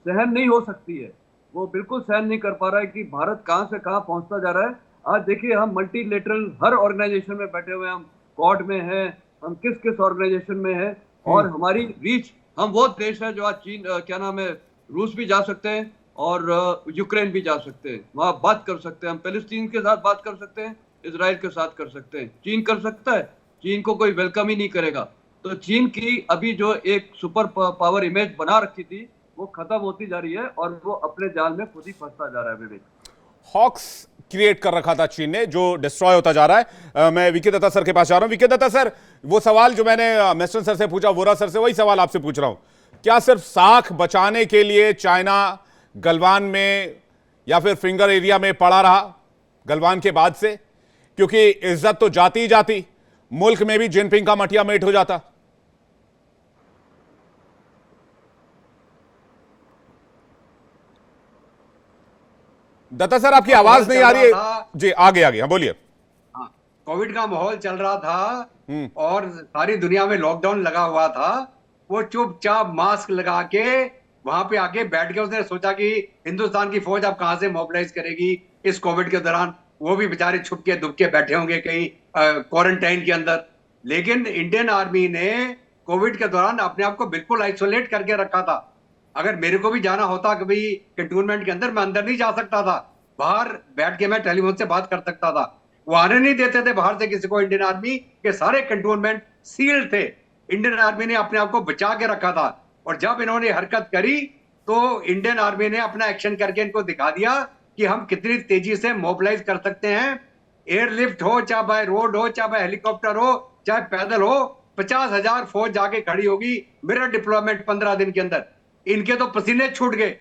सहन नहीं हो सकती है। वो बिल्कुल सहन नहीं कर पा रहा है कि भारत कहां से कहां पहुंचता जा रहा है। आज देखिए, हम मल्टीलेटरल हर ऑर्गेनाइजेशन में बैठे हुए हैं, हम क्वाड में हैं, हम किस किस ऑर्गेनाइजेशन में हैं, और हमारी रीच, हम वो देश है जो आज चीन क्या नाम है, रूस भी जा सकते हैं और यूक्रेन भी जा सकते हैं, वहां बात कर सकते हैं, हम पैलेस्टीन के साथ बात कर सकते हैं, इसराइल के साथ कर सकते हैं। चीन कर सकता है? चीन को कोई वेलकम ही नहीं करेगा। तो चीन की अभी जो एक सुपर पावर इमेज बना रखी थी, वो खत्म होती जा रही है, और वो अपने जाल में खुद ही फंसता जा रहा है। विवेक, हॉक्स क्रिएट कर रखा था चीन ने, जो डिस्ट्रॉय होता जा रहा है। मैं विके दत्ता सर के पास जा रहा हूं। विके दत्ता सर, वो सवाल जो मैंने मेस्टन सर से पूछा, वोरा सर से, वही सवाल आपसे पूछ रहा हूं। क्या सिर्फ साख बचाने के लिए चाइना गलवान में या फिर फिंगर एरिया में पड़ा रहा गलवान के बाद से? क्योंकि इज्जत तो जाती ही जाती, मुल्क में भी जिनपिंग का मटिया मेट हो जाता। दत्ता सर, आपकी आवाज नहीं आ रही है जी। आगे हाँ, बोलिए। हाँ, कोविड का माहौल चल रहा था और सारी दुनिया में लॉकडाउन लगा हुआ था। वो चुपचाप मास्क लगा के वहां पे आके बैठ के उसने सोचा कि हिंदुस्तान की फौज अब कहां से मोबिलाइज करेगी इस कोविड के दौरान। वो भी बेचारे छुप के दुब के बैठे होंगे कहीं क्वारंटाइन के अंदर। लेकिन इंडियन आर्मी ने कोविड के दौरान अपने आप को बिल्कुल आइसोलेट करके रखा था। अगर मेरे को भी जाना होता कभी कंटोनमेंट के अंदर, मैं अंदर नहीं जा सकता था, बाहर बैठ के मैं टेलीफोन से बात कर सकता था। वो आने नहीं देते थे बाहर से किसी को। इंडियन आर्मी के सारे कंटोनमेंट सील थे। इंडियन आर्मी ने अपने आप को बचा के रखा था, और जब इन्होंने हरकत करी तो इंडियन आर्मी ने अपना एक्शन करके इनको दिखा दिया कि हम कितनी तेजी से मोबिलाइज कर सकते हैं। एयरलिफ्ट हो, चाहे बाय रोड हो, चाहे बाय हेलीकॉप्टर हो, चाहे पैदल हो, 50,000 फौज जाके खड़ी होगी मेरा डिप्लॉयमेंट 15 दिन के अंदर। इनके तो पसीने छूट गए।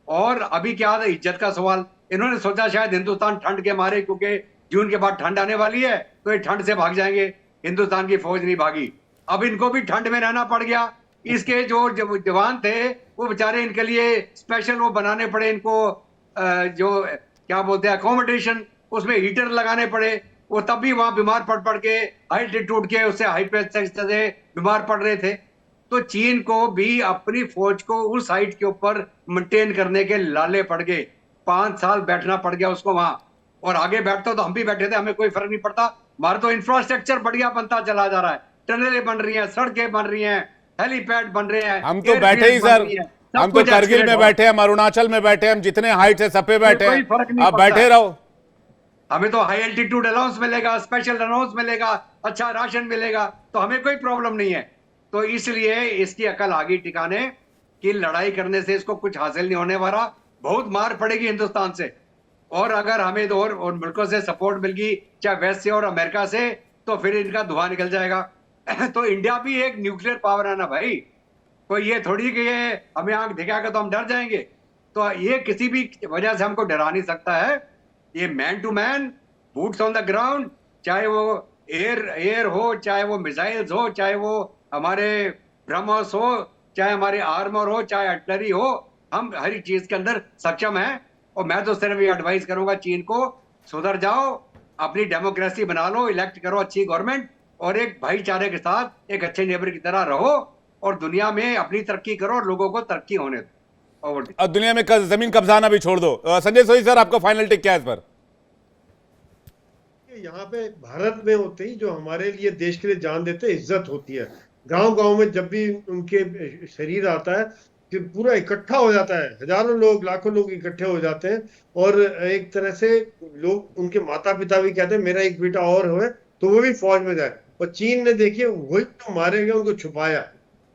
और अभी क्या है, इज्जत का सवाल। इन्होंने सोचा शायद हिंदुस्तान ठंड के मारे, क्योंकि जून के बाद ठंड आने वाली है, तो ये ठंड से भाग जाएंगे। हिंदुस्तान की फौज नहीं भागी, अब इनको भी ठंड में रहना पड़ गया। इसके जो जवान थे वो बेचारे, इनके लिए स्पेशल वो बनाने पड़े इनको, जो क्या बोलते हैं अकोमोडेशन, उसमें हीटर लगाने पड़े। वो तब भी वहां बीमार पड़ के, हाई एल्टीट्यूड के, उससे हाई प्रेशर से बीमार पड़ रहे थे। तो चीन को भी अपनी फौज को उस हाइट के ऊपर मेंटेन करने के लाले पड़ गए। 5 साल बैठना पड़ गया उसको वहां। और आगे बैठता तो हम भी बैठे थे, हमें कोई फर्क नहीं पड़ता। हमारा तो इंफ्रास्ट्रक्चर बढ़िया बनता चला जा रहा है, टनलें बन रही हैं, सड़कें बन रही हैं, हेलीपैड बन रहे हैं। हम तो बैठे ही सर, हम तो करगिल में बैठे, हम अरुणाचल में बैठे, हम जितने हाइट है सब पे बैठे हैं। आप बैठे रहो, हमें तो हाई एल्टीट्यूड अलाउंस मिलेगा, स्पेशल अलाउंस मिलेगा, अच्छा राशन मिलेगा, तो हमें कोई प्रॉब्लम नहीं है। तो इसलिए इसकी अकल आ गई ठिकाने कि लड़ाई करने से इसको कुछ हासिल नहीं होने वाला, बहुत मार पड़ेगी हिंदुस्तान से। और अगर हमें तो और मुल्कों से सपोर्ट मिल गई, चाहे वेस्ट से और अमेरिका से, तो फिर इनका धुआं निकल जाएगा। तो इंडिया भी एक न्यूक्लियर पावर है ना भाई, कोई ये थोड़ी कि ये हमें आंख दिखाएगा तो हम डर जाएंगे। तो ये किसी भी वजह से हमको डरा नहीं सकता है। ये man to man, boots on the ground, चाहे वो एयर हो, चाहे वो मिसाइल्स हो, चाहे वो हमारे ब्रह्मोस हो, चाहे हमारे आर्मर हो, चाहे आर्टिलरी हो, हम हर एक चीज के अंदर सक्षम हैं। और मैं तो सिर्फ ये एडवाइस करूंगा चीन को, सुधर जाओ, अपनी डेमोक्रेसी बना लो, इलेक्ट करो अच्छी गवर्नमेंट, और एक भाईचारे के साथ एक अच्छे नेबर की तरह रहो, और दुनिया में अपनी तरक्की करो और लोगों को तरक्की होने दो। और दुनिया में जमीन कब्जाना भी छोड़ दो। संजय सोई सर, आपका फाइनल टेक क्या है इस पर? यहाँ पे भारत में होते ही जो हमारे लिए देश के लिए जान देते इज्जत होती है। गांव गांव में जब भी उनके शरीर आता है कि पूरा इकट्ठा हो जाता है, हजारों लोग, लाखों लोग इकट्ठे हो जाते हैं, और एक तरह से लोग, उनके माता पिता भी कहते हैं मेरा एक बेटा और हो तो वो भी फौज में जाए। और चीन ने देखिए वही तो मारे गए, उनको छुपाया।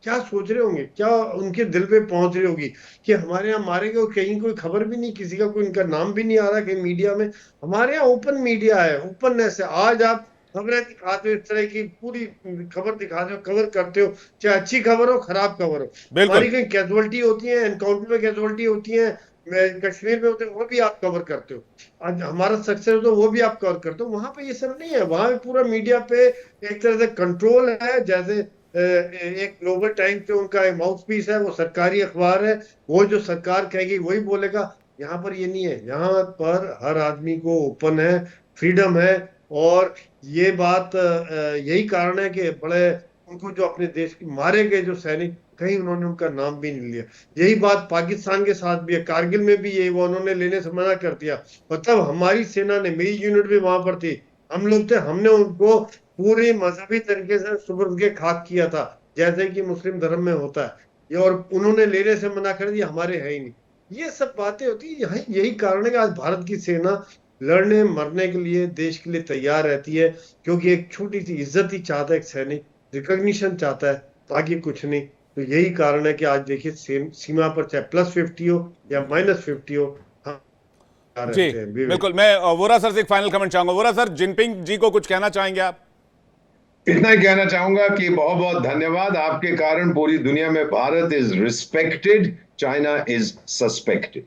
क्या सोच रहे होंगे, क्या उनके दिल पे पहुंच रही होगी कि हमारे यहाँ मारे गए, कहीं कोई खबर भी नहीं, किसी का कोई इनका नाम भी नहीं आ रहा कहीं मीडिया में। हमारे यहाँ ओपन मीडिया है, ओपननेस है। आज आप खबरें दिखाते हो, इस तरह की पूरी खबर दिखाते हो, कवर करते हो, चाहे अच्छी खबर हो, खराब खबर हो। हमारी कहीं कैजुअलिटी होती है, एनकाउंटर में कैजुअलिटी होती है, मैं कश्मीर में होते वो भी आप कवर करते हो, आज हमारा सक्सेस तो वो भी आप कवर करते हो। वहां पे ये सब नहीं है, वहां पे पूरा मीडिया पे एक तरह से कंट्रोल है, जैसे एक ग्लोबल टाइम पे उनका एक माउथ पीस है, वो सरकारी अखबार है, वो जो सरकार कहेगी वही बोलेगा। यहाँ पर ये नहीं है, यहाँ पर हर आदमी को ओपन है, फ्रीडम है। और ये बात यही कारण है कि बड़े उनको जो अपने देश के मारे गए जो सैनिक, कहीं उन्होंने उनका नाम भी नहीं लिया। यही बात पाकिस्तान के साथ भी है, कारगिल में भी यही वो उन्होंने लेने से मना कर दिया। मतलब हमारी सेना ने, मेरी यूनिट भी वहां पर थी, हम लोग थे, हमने उनको पूरी मजहबी तरीके से सुपुर्द के खाक किया था, जैसे कि मुस्लिम धर्म में होता है ये, और उन्होंने लेने से मना कर दिया, हमारे है ही नहीं। ये सब बातें होती है। यही कारण है कि आज भारत की सेना लड़ने मरने के लिए, देश के लिए तैयार रहती है, क्योंकि एक छोटी सी इज्जत ही चाहता है एक सैनिक, रिकॉग्निशन चाहता है, बाकी कुछ नहीं। तो यही कारण है कि आज देखिए सीमा पर चाहे +50 हो या -50 हो, हम तैयार जी रहते हैं। विवेक। बिल्कुल। मैं वोरा सर से एक फाइनल कमेंट चाहूंगा। वोरा सर, जिनपिंग जी को कुछ कहना चाहेंगे आप? इतना ही कहना चाहूंगा कि बहुत बहुत धन्यवाद, आपके कारण पूरी दुनिया में Bharat is respected, China is suspected.